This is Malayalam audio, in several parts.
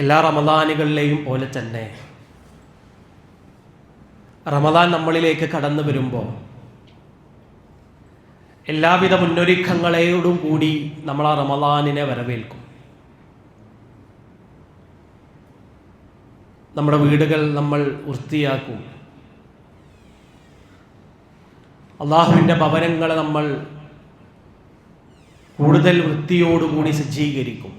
എല്ലാ റമദാനുകളിലെയും പോലെ തന്നെ റമദാൻ നമ്മളിലേക്ക് കടന്നു വരുമ്പോൾ എല്ലാവിധ മുന്നൊരുക്കങ്ങളോടും കൂടി നമ്മൾ ആ റമദാനിനെ വരവേൽക്കും. നമ്മുടെ വീടുകൾ നമ്മൾ വൃത്തിയാക്കും. അള്ളാഹുവിൻ്റെ ഭവനങ്ങളെ നമ്മൾ കൂടുതൽ വൃത്തിയോടുകൂടി സജ്ജീകരിക്കും.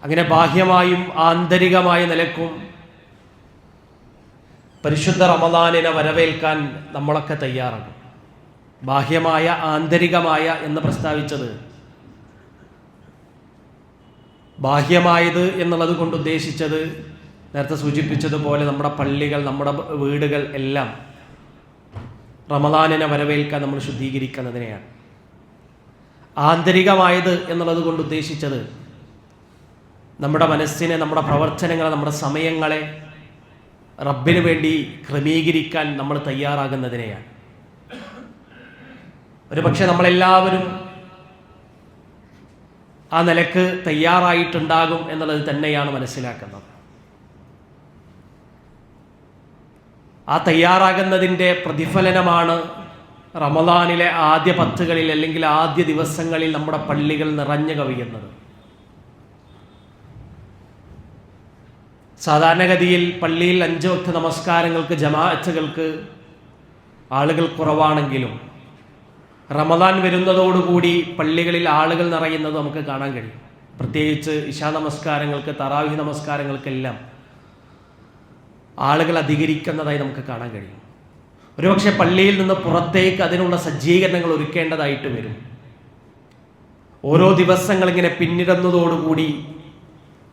അങ്ങനെ ബാഹ്യമായും ആന്തരികമായ നിലക്കും പരിശുദ്ധ റമദാനിനെ വരവേൽക്കാൻ നമ്മളൊക്കെ തയ്യാറാകും. ബാഹ്യമായ ആന്തരികമായ എന്ന് പ്രസ്താവിച്ചത് ബാഹ്യമായത് എന്നുള്ളത് കൊണ്ട് ഉദ്ദേശിച്ചത് നേരത്തെ സൂചിപ്പിച്ചതുപോലെ നമ്മുടെ പള്ളികൾ, നമ്മുടെ വീടുകൾ എല്ലാം റമദാനിനെ വരവേൽക്കാൻ നമ്മൾ ശുദ്ധീകരിക്കുന്നതിനെയാണ്. ആന്തരികമായത് എന്നുള്ളത് കൊണ്ട് ഉദ്ദേശിച്ചത് നമ്മുടെ മനസ്സിനെ, നമ്മുടെ പ്രവർത്തനങ്ങളെ, നമ്മുടെ സമയങ്ങളെ റബ്ബിന് വേണ്ടി ക്രമീകരിക്കാൻ നമ്മൾ തയ്യാറാകുന്നതിനെയാണ്. ഒരു പക്ഷെ നമ്മളെല്ലാവരും ആ നിലക്ക് തയ്യാറായിട്ടുണ്ടാകും എന്നുള്ളത് തന്നെയാണ് മനസ്സിലാക്കുന്നത്. ആ തയ്യാറാകുന്നതിൻ്റെ പ്രതിഫലനമാണ് റമദാനിലെ ആദ്യ 10 അല്ലെങ്കിൽ ആദ്യ ദിവസങ്ങളിൽ നമ്മുടെ പള്ളികൾ നിറഞ്ഞു കവിയുന്നത്. സാധാരണഗതിയിൽ പള്ളിയിൽ 5 വക്ത് നമസ്കാരങ്ങൾക്ക്, ജമാഅത്തുകൾക്ക് ആളുകൾ കുറവാണെങ്കിലും റമദാൻ വരുന്നതോടുകൂടി പള്ളികളിൽ ആളുകൾ നിറയുന്നത് നമുക്ക് കാണാൻ കഴിയും. പ്രത്യേകിച്ച് ഇശാ നമസ്കാരങ്ങൾക്ക്, തറാവീഹ് നമസ്കാരങ്ങൾക്കെല്ലാം ആളുകൾ അധികരിക്കുന്നതായി നമുക്ക് കാണാൻ കഴിയും. ഒരുപക്ഷെ പള്ളിയിൽ നിന്ന് പുറത്തേക്ക് അതിനുള്ള സജ്ജീകരണങ്ങൾ ഒരുക്കേണ്ടതായിട്ട് വരും. ഓരോ ദിവസങ്ങളിങ്ങനെ പിന്നിടുന്നതോടുകൂടി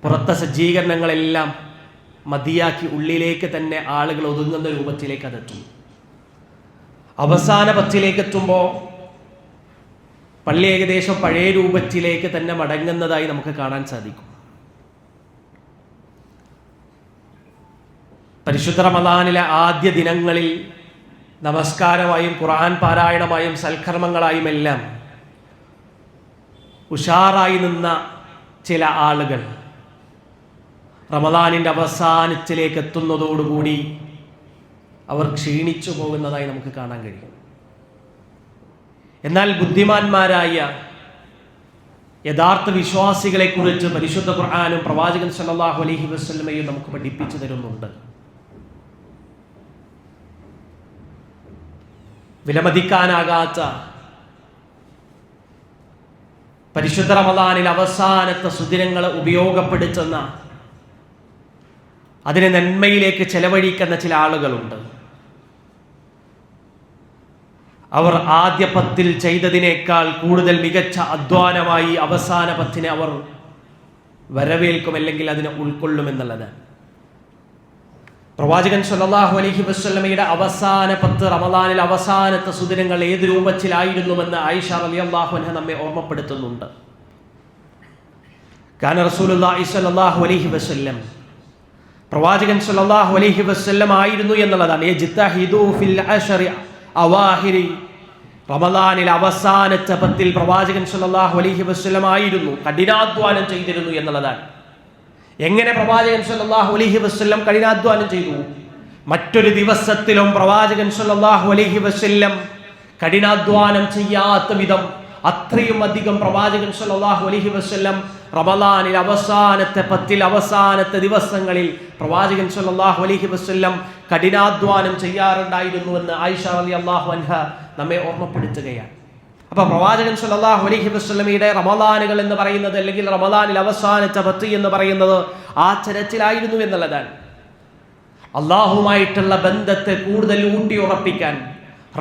പുറത്തെ സജ്ജീകരണങ്ങളെല്ലാം മതിയാക്കി ഉള്ളിലേക്ക് തന്നെ ആളുകൾ ഒതുങ്ങുന്ന രൂപത്തിലേക്ക് അതെത്തും. അവസാന 10 എത്തുമ്പോൾ പള്ളി ഏകദേശം പഴയ രൂപത്തിലേക്ക് തന്നെ മടങ്ങുന്നതായി നമുക്ക് കാണാൻ സാധിക്കും. പരിശുദ്ധ റമദാനിലെ ആദ്യ ദിനങ്ങളിൽ നമസ്കാരമായും ഖുർആൻ പാരായണമായും സൽക്കർമ്മങ്ങളായും എല്ലാം ഉഷാറായി നിന്ന ചില ആളുകൾ റമദാനിൻ്റെ അവസാനത്തിലേക്ക് എത്തുന്നതോടുകൂടി അവർ ക്ഷീണിച്ചു പോകുന്നതായി നമുക്ക് കാണാൻ കഴിയും. എന്നാൽ ബുദ്ധിമാന്മാരായ യഥാർത്ഥ വിശ്വാസികളെക്കുറിച്ച് പരിശുദ്ധ ഖുർആനും പ്രവാചകൻ സല്ലല്ലാഹു അലൈഹി വസല്ലമയും നമുക്ക് പഠിപ്പിച്ചു തരുന്നുണ്ട്. വിലമതിക്കാനാകാത്ത പരിശുദ്ധ റമദാനിൽ അവസാനത്തെ സുദിനങ്ങളെ ഉപയോഗപ്പെടുത്തുന്ന, അതിനെ നന്മയിലേക്ക് ചെലവഴിക്കുന്ന ചില ആളുകളുണ്ട്. അവർ ആദ്യ 10 ചെയ്തതിനേക്കാൾ കൂടുതൽ മികച്ച അധ്വാനമായി അവസാന 10 അവർ വരവേൽക്കും, അല്ലെങ്കിൽ അതിനെ ഉൾക്കൊള്ളുമെന്നുള്ളത്. പ്രവാചകൻ സല്ലല്ലാഹു അലൈഹി വസല്ലമയുടെ അവസാന 10 റമദാനിൽ അവസാനത്തെ സുദിനങ്ങൾ ഏത് രൂപത്തിലായിരുന്നുവെന്ന് ആയിഷ റളിയല്ലാഹു അൻഹ നമ്മെ ഓർമ്മപ്പെടുത്തുന്നുണ്ട്. കാന റസൂലുള്ളാഹി സ്വല്ലല്ലാഹു അലൈഹി വസല്ലം, പ്രവാചകൻ സല്ലല്ലാഹു അലൈഹി വസല്ലം ആയിരുന്നു എന്നുള്ളതാണ്. യജ്തഹിദു ഫിൽ അശ്രി അവാഹിരി, റമദാനിൽ അവസാനത്തെ 10 പ്രവാചകൻ സല്ലല്ലാഹു അലൈഹി വസല്ലം ആയിരുന്നു, കഠിനാധ്വാനം ചെയ്തിരുന്നു എന്നുള്ളതാണ്. എങ്ങനെ പ്രവാചകൻ സല്ലല്ലാഹു അലൈഹി വസല്ലം കഠിനാധ്വാനം ചെയ്തു? മറ്റൊരു ദിവസത്തിലും പ്രവാചകൻ സല്ലല്ലാഹു അലൈഹി വസല്ലം കഠിനാധ്വാനം ചെയ്യാത്ത വിധം അത്രയും അധികം പ്രവാചകൻ സല്ലല്ലാഹു അലൈഹി വസല്ലം റമദാനിൽ അവസാനത്തെ 10 അവസാനത്തെ ദിവസങ്ങളിൽ പ്രവാചകൻ സല്ലല്ലാഹു അലൈഹി വസല്ലം കഠിനാധ്വാനം ചെയ്യാറുണ്ടായിരുന്നുവെന്ന് ആയിഷ റളിയല്ലാഹു അൻഹ നമ്മെ ഓർമ്മപ്പെടുത്തുകയാണ്. അപ്പൊ പ്രവാചകൻ സല്ലല്ലാഹു അലൈഹി വസല്ലമയുടെ റമദാനുകൾ എന്ന് പറയുന്നത്, അല്ലെങ്കിൽ റമദാനിൽ അവസാനത്തെ 10 എന്ന് പറയുന്നത് ആ ചരച്ചിലായിരുന്നു എന്നുള്ളതാണ്. അള്ളാഹുമായിട്ടുള്ള ബന്ധത്തെ കൂടുതൽ ഊട്ടിയുറപ്പിക്കാൻ,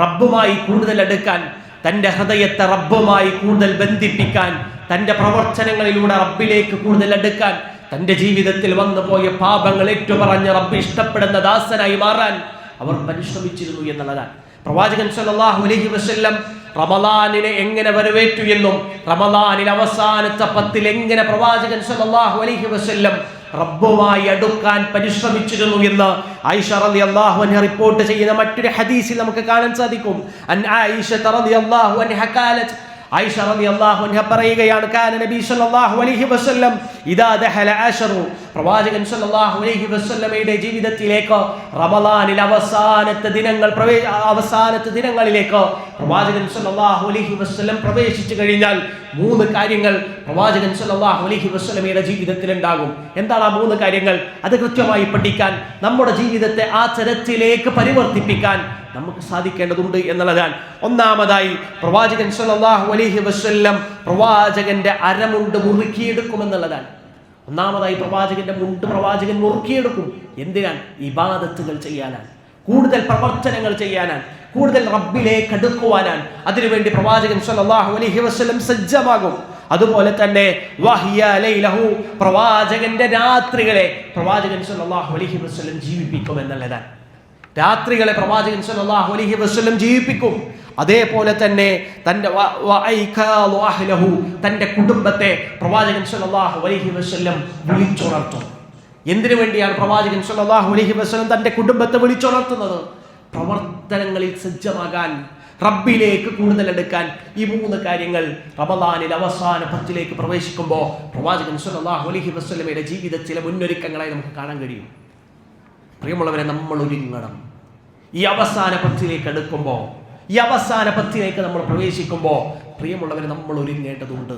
റബ്ബുമായി കൂടുതൽ അടുക്കാൻ, തൻ്റെ ഹൃദയത്തെ റബ്ബുമായി കൂടുതൽ ബന്ധിപ്പിക്കാൻ, തൻ്റെ പ്രവർത്തനങ്ങളിലൂടെ റബ്ബിലേക്ക് കൂടുതൽ അടുക്കാൻ, തൻ്റെ ജീവിതത്തിൽ വന്നു പോയ പാപങ്ങൾ ഏറ്റുപറഞ്ഞ് റബ്ബ് ഇഷ്ടപ്പെടുന്ന ദാസനായി മാറാൻ അവർ പരിശ്രമിച്ചിരുന്നു എന്നുള്ളതാണ്. പ്രവാചകൻ സല്ലല്ലാഹു അലൈഹി വസല്ലം റമദാനിനെ എങ്ങനെ വരവേറ്റു എന്നും, റമദാനിൽ അവസാനത്തെ 10 എങ്ങനെ പ്രവാചകൻ സല്ലല്ലാഹു അലൈഹി വസല്ലം റബ്ബുമായി അടുക്കാൻ പരിശ്രമിച്ചിരുന്നു എന്ന് ആയിഷ റളിയല്ലാഹു അൻഹ റിപ്പോർട്ട് ചെയ്യുന്ന മറ്റൊരു ഹദീസിൽ നമുക്ക് കാണാൻ സാധിക്കും. അൻ ആയിഷ റളിയല്ലാഹു അൻഹ ഖാലത്, ആയിഷ റളിയല്ലാഹു അൻഹ പറയുകയാണ്, കാന നബി സല്ലല്ലാഹു അലൈഹി വസല്ലം ഇദാ ദഖല അശറു, പ്രവാചകൻ സല്ലല്ലാഹു അലൈഹി വസല്ലമയുടെ ജീവിതത്തിലേക്ക് റമളാനിൽ അവസാനത്തെ ദിനങ്ങളിലേക്ക് പ്രവാചകൻ സല്ലല്ലാഹു അലൈഹി വസല്ലം പ്രവേശിച്ചു കഴിഞ്ഞാൽ 3 കാര്യങ്ങൾ പ്രവാചകൻ സല്ലല്ലാഹു അലൈഹി വസല്ലമയുടെ ജീവിതത്തിൽ ഉണ്ടാകും. എന്താണ് ആ 3 കാര്യങ്ങൾ? അത് കൃത്യമായി പഠിക്കാൻ, നമ്മുടെ ജീവിതത്തെ ആ തരത്തിലേക്ക് പരിവർത്തിപ്പിക്കാൻ നമുക്ക് സാധിക്കേണ്ടതുണ്ട് എന്നുള്ളതാണ്. ഒന്നാമതായി പ്രവാചകൻ സല്ലല്ലാഹു അലൈഹി വസല്ലം പ്രവാചകന്റെ അരമുണ്ട് മുറുക്കിയെടുക്കുമെന്നുള്ളതാണ്. ഒന്നാമതായി പ്രവാചകന്റെ മുണ്ട് പ്രവാചകൻ മുറുക്കിയെടുക്കും. എന്തിനാണ്? ഇബാദത്തുകൾ ചെയ്യാനാണ്, കൂടുതൽ പ്രവർത്തനങ്ങൾ ചെയ്യാനാണ്, കൂടുതൽ റബ്ബിലേക്ക് അടുക്കുവാനാണ്. അതിനുവേണ്ടി പ്രവാചകൻ സല്ലല്ലാഹു അലൈഹി വസല്ലം സജ്ജമാകും. അതുപോലെ തന്നെ വഹിയ ലൈലഹു, പ്രവാചകന്റെ രാത്രികളെ പ്രവാചകൻ സല്ലല്ലാഹു അലൈഹി വസല്ലം ജീവിപ്പിക്കും എന്നുള്ളതാണ്. രാത്രികളെ പ്രവാചകൻ സല്ലല്ലാഹു അലൈഹി വസല്ലം ജീവിപ്പിക്കും. അതേപോലെ തന്നെ തന്റെ കുടുംബത്തെ പ്രവാചകൻ സല്ലല്ലാഹു അലൈഹി വസല്ലം വിളിച്ചുണർത്തും. എന്തിനു വേണ്ടിയാണ് പ്രവാചകൻ സല്ലല്ലാഹു അലൈഹി വസല്ലം തന്റെ കുടുംബത്തെ വിളിച്ചുണർത്തുന്നത്? പ്രവർത്തനങ്ങളിൽ സജ്ജമാകാൻ, റബ്ബിലേക്ക് കൂടുതൽ എടുക്കാൻ. ഈ 3 കാര്യങ്ങൾ റമളാനിൽ അവസാന 10ലേക്ക് പ്രവേശിക്കുമ്പോൾ പ്രവാചകൻ സല്ലല്ലാഹു അലൈഹി വസല്ലമയുടെ ജീവിതത്തിലെ മുന്നൊരുക്കങ്ങളായി നമുക്ക് കാണാൻ കഴിയും. പ്രിയമുള്ളവരെ, നമ്മൾ ഒരുങ്ങണം. ഈ അവസാന 10ലേക്ക് എടുക്കുമ്പോൾ, ഈ അവസാന 10ലേക്ക് നമ്മൾ പ്രവേശിക്കുമ്പോൾ പ്രിയമുള്ളവരെ, നമ്മൾ ഒരുങ്ങേണ്ടതുണ്ട്.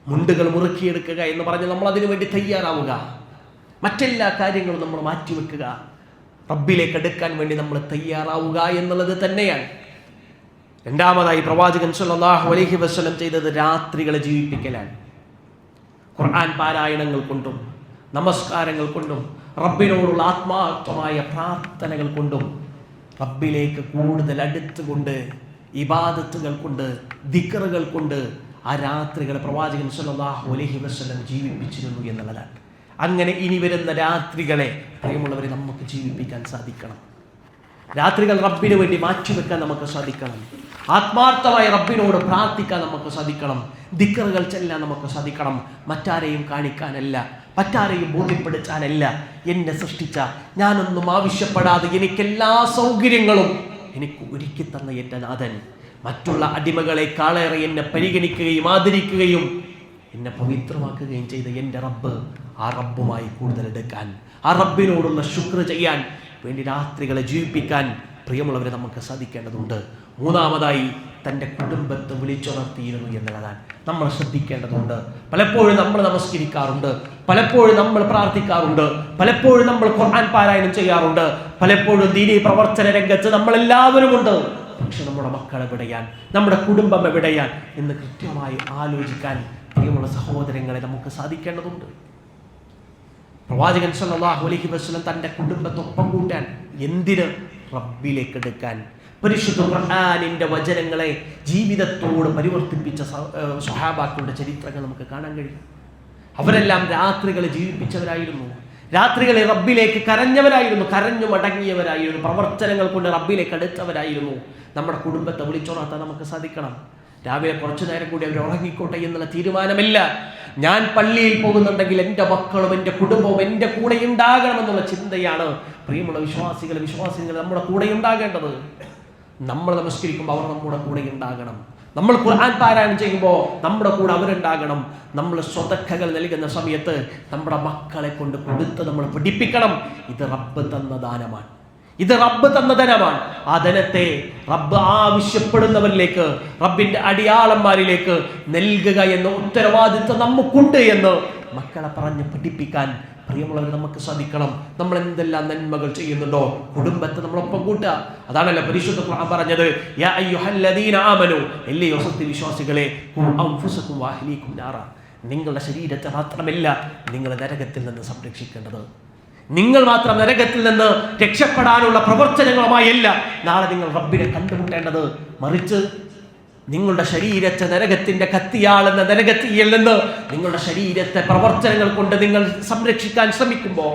മുണ്ടുകൾ മുറുക്കിയെടുക്കുക എന്ന് പറഞ്ഞ് നമ്മൾ അതിനു വേണ്ടി തയ്യാറാവുക. മറ്റെല്ലാ കാര്യങ്ങളും നമ്മൾ മാറ്റിവെക്കുക. റബ്ബിലേക്ക് എടുക്കാൻ വേണ്ടി നമ്മൾ തയ്യാറാവുക എന്നുള്ളത് തന്നെയാണ്. രണ്ടാമതായി പ്രവാചകൻ സല്ലല്ലാഹു അലൈഹി വസല്ലം ചെയ്തത് രാത്രികളെ ജീവിപ്പിക്കലാണ്. ഖുർആൻ പാരായണങ്ങൾ കൊണ്ടും നമസ്കാരങ്ങൾ കൊണ്ടും റബ്ബിനോടുള്ള ആത്മാർത്ഥമായ പ്രാർത്ഥനകൾ കൊണ്ടും റബ്ബിലേക്ക് കൂടുതൽ അടുത്തുകൊണ്ട് ഇബാദത്തുകൾ കൊണ്ട് ദിക്റുകൾ കൊണ്ട് ആ രാത്രികളെ പ്രവാചകൻ സല്ലല്ലാഹു അലൈഹി വസല്ലം ജീവിപ്പിച്ചിരുന്നു എന്നുള്ളതാണ്. അങ്ങനെ ഇനി വരുന്ന രാത്രികളെ പ്രിയമുള്ളവരെ നമുക്ക് ജീവിപ്പിക്കാൻ സാധിക്കണം. രാത്രികൾ റബ്ബിന് വേണ്ടി മാറ്റിവെക്കാൻ നമുക്ക് സാധിക്കണം. ആത്മാർത്ഥമായി റബ്ബിനോട് പ്രാർത്ഥിക്കാൻ നമുക്ക് സാധിക്കണം. ദിക്റുകൾ ചെല്ലാൻ നമുക്ക് സാധിക്കണം. മറ്റാരെയും കാണിക്കാനല്ല, മറ്റാരെയും ബോധ്യപ്പെടുത്താനല്ല. എന്നെ സൃഷ്ടിച്ച, ഞാനൊന്നും ആവശ്യപ്പെടാതെ എനിക്കെല്ലാ സൗകര്യങ്ങളും എനിക്ക് ഒരുക്കി തന്ന എൻ്റെ നാഥൻ മറ്റുള്ള അടിമകളെക്കാളേറെ എന്നെ പരിഗണിക്കുകയും ആദരിക്കുകയും എന്നെ പവിത്രമാക്കുകയും ചെയ്ത എൻ്റെ റബ്ബ്, ആ റബ്ബുമായി കൂടുതൽ എടുക്കാൻ, ആ റബ്ബിനോടുള്ള ശുക്ർ ചെയ്യാൻ വേണ്ടി രാത്രികളെ ജീവിപ്പിക്കാൻ പ്രിയമുള്ളവരെ നമുക്ക് സാധിക്കേണ്ടതുണ്ട്. മൂന്നാമതായി തൻ്റെ കുടുംബത്തെ വിളിച്ചുണർത്തിയിരുന്നു എന്നുള്ളതാണ്. നമ്മൾ ശ്രദ്ധിക്കേണ്ടതുണ്ട്. പലപ്പോഴും നമ്മൾ നമസ്കരിക്കാറുണ്ട്, പലപ്പോഴും നമ്മൾ പ്രാർത്ഥിക്കാറുണ്ട്, പലപ്പോഴും നമ്മൾ ഖുർആൻ പാരായണം ചെയ്യാറുണ്ട്, പലപ്പോഴും ദീനീ പ്രവർത്തന രംഗത്ത് നമ്മളെല്ലാവരും ഉണ്ട്. പക്ഷെ നമ്മുടെ മക്കൾ എവിടെയാണ്, നമ്മുടെ കുടുംബം എവിടെയാണ് എന്ന് കൃത്യമായി ആലോചിക്കാൻ പ്രിയമുള്ള സഹോദരങ്ങളെ നമുക്ക് സാധിക്കേണ്ടതുണ്ട്. പ്രവാചകൻ സല്ലല്ലാഹു അലൈഹി വസല്ലം തൻ്റെ കുടുംബത്തൊപ്പം കൂട്ടാൻ. എന്തിന്? റബ്ബിലേക്ക് എടുക്കാൻ. പരിശുദ്ധ ഖുർആനിന്റെ വചനങ്ങളെ ജീവിതത്തോട് പരിവർത്തിപ്പിച്ച സ്വഹാബാക്കളുടെ ചരിത്രങ്ങൾ നമുക്ക് കാണാൻ കഴിയും. അവരെല്ലാം രാത്രികളെ ജീവിപ്പിച്ചവരായിരുന്നു, രാത്രികളെ റബ്ബിലേക്ക് കരഞ്ഞവരായിരുന്നു, കരഞ്ഞു മടങ്ങിയവരായിരുന്നു, പ്രവർത്തനങ്ങൾ കൊണ്ട് റബ്ബിലേക്ക് അടുത്തവരായിരുന്നു. നമ്മുടെ കുടുംബത്തെ വിളിച്ചുണർത്താൻ നമുക്ക് സാധിക്കണം. രാവിലെ കുറച്ചു നേരം കൂടി അവർ ഉറങ്ങിക്കോട്ടെ എന്നുള്ള തീരുമാനമില്ല. ഞാൻ പള്ളിയിൽ പോകുന്നുണ്ടെങ്കിൽ എൻ്റെ മക്കളും എൻ്റെ കുടുംബവും എൻ്റെ കൂടെ ഉണ്ടാകണമെന്നുള്ള ചിന്തയാണ് പ്രിയമുള്ള വിശ്വാസികൾ നമ്മുടെ കൂടെ ഉണ്ടാകേണ്ടത്. നമ്മൾ നമസ്കരിക്കുമ്പോൾ അവർ നമ്മുടെ കൂടെ ഉണ്ടാകണം. നമ്മൾ ഖുർആൻ പാരായണം ചെയ്യുമ്പോൾ നമ്മുടെ കൂടെ അവരുണ്ടാകണം. നമ്മൾ സ്വതക്കകൾ നൽകുന്ന സമയത്ത് നമ്മുടെ മക്കളെ കൊണ്ട് കൊടുത്ത് നമ്മൾ പഠിപ്പിക്കണം. ഇത് റബ്ബ് തന്ന ദാനമാണ്, ഇത് റബ്ബ് തന്ന ധനമാണ്. ആ ധനത്തെ റബ്ബ് ആവശ്യപ്പെടുന്നവരിലേക്ക്, റബ്ബിന്റെ അടിയാളന്മാരിലേക്ക് നൽകുക എന്ന ഉത്തരവാദിത്വം നമുക്കുണ്ട് എന്ന് മക്കളെ പറഞ്ഞ് പഠിപ്പിക്കാൻ പ്രിയമുള്ളവർ നമുക്ക് സാധിക്കണം. നമ്മൾ എന്തെല്ലാം നന്മകൾ ചെയ്യുന്നുണ്ടോ കുടുംബത്തെ നമ്മളൊപ്പം കൂട്ടുക. അതാണല്ലോ പരിശുദ്ധ ഖുർആൻ പറഞ്ഞത്, യാ അയ്യുഹല്ലദീന ആമനു, എല്ലയോ സത്യവിശ്വാസികളെ, ഖു അൻഫുസകും വഅഹ്ലീകും നാറ, നിങ്ങളുടെ ശരീരത്തെ മാത്രമല്ല നിങ്ങൾ നരകത്തിൽ നിന്ന് സംരക്ഷിക്കേണ്ടത്. നിങ്ങൾ മാത്രം നരകത്തിൽ നിന്ന് രക്ഷപ്പെടാനുള്ള പ്രവർത്തനങ്ങളുമായല്ല നാളെ നിങ്ങൾ റബ്ബിനെ കണ്ടുമുട്ടേണ്ടത്. മറിച്ച് നിങ്ങളുടെ ശരീരത്തെ നരകത്തിന്റെ കത്തിയാളെന്ന നരകത്തിയിൽ നിന്ന് നിങ്ങളുടെ ശരീരത്തെ പ്രവർത്തനങ്ങൾ കൊണ്ട് നിങ്ങൾ സംരക്ഷിക്കാൻ ശ്രമിക്കുമ്പോൾ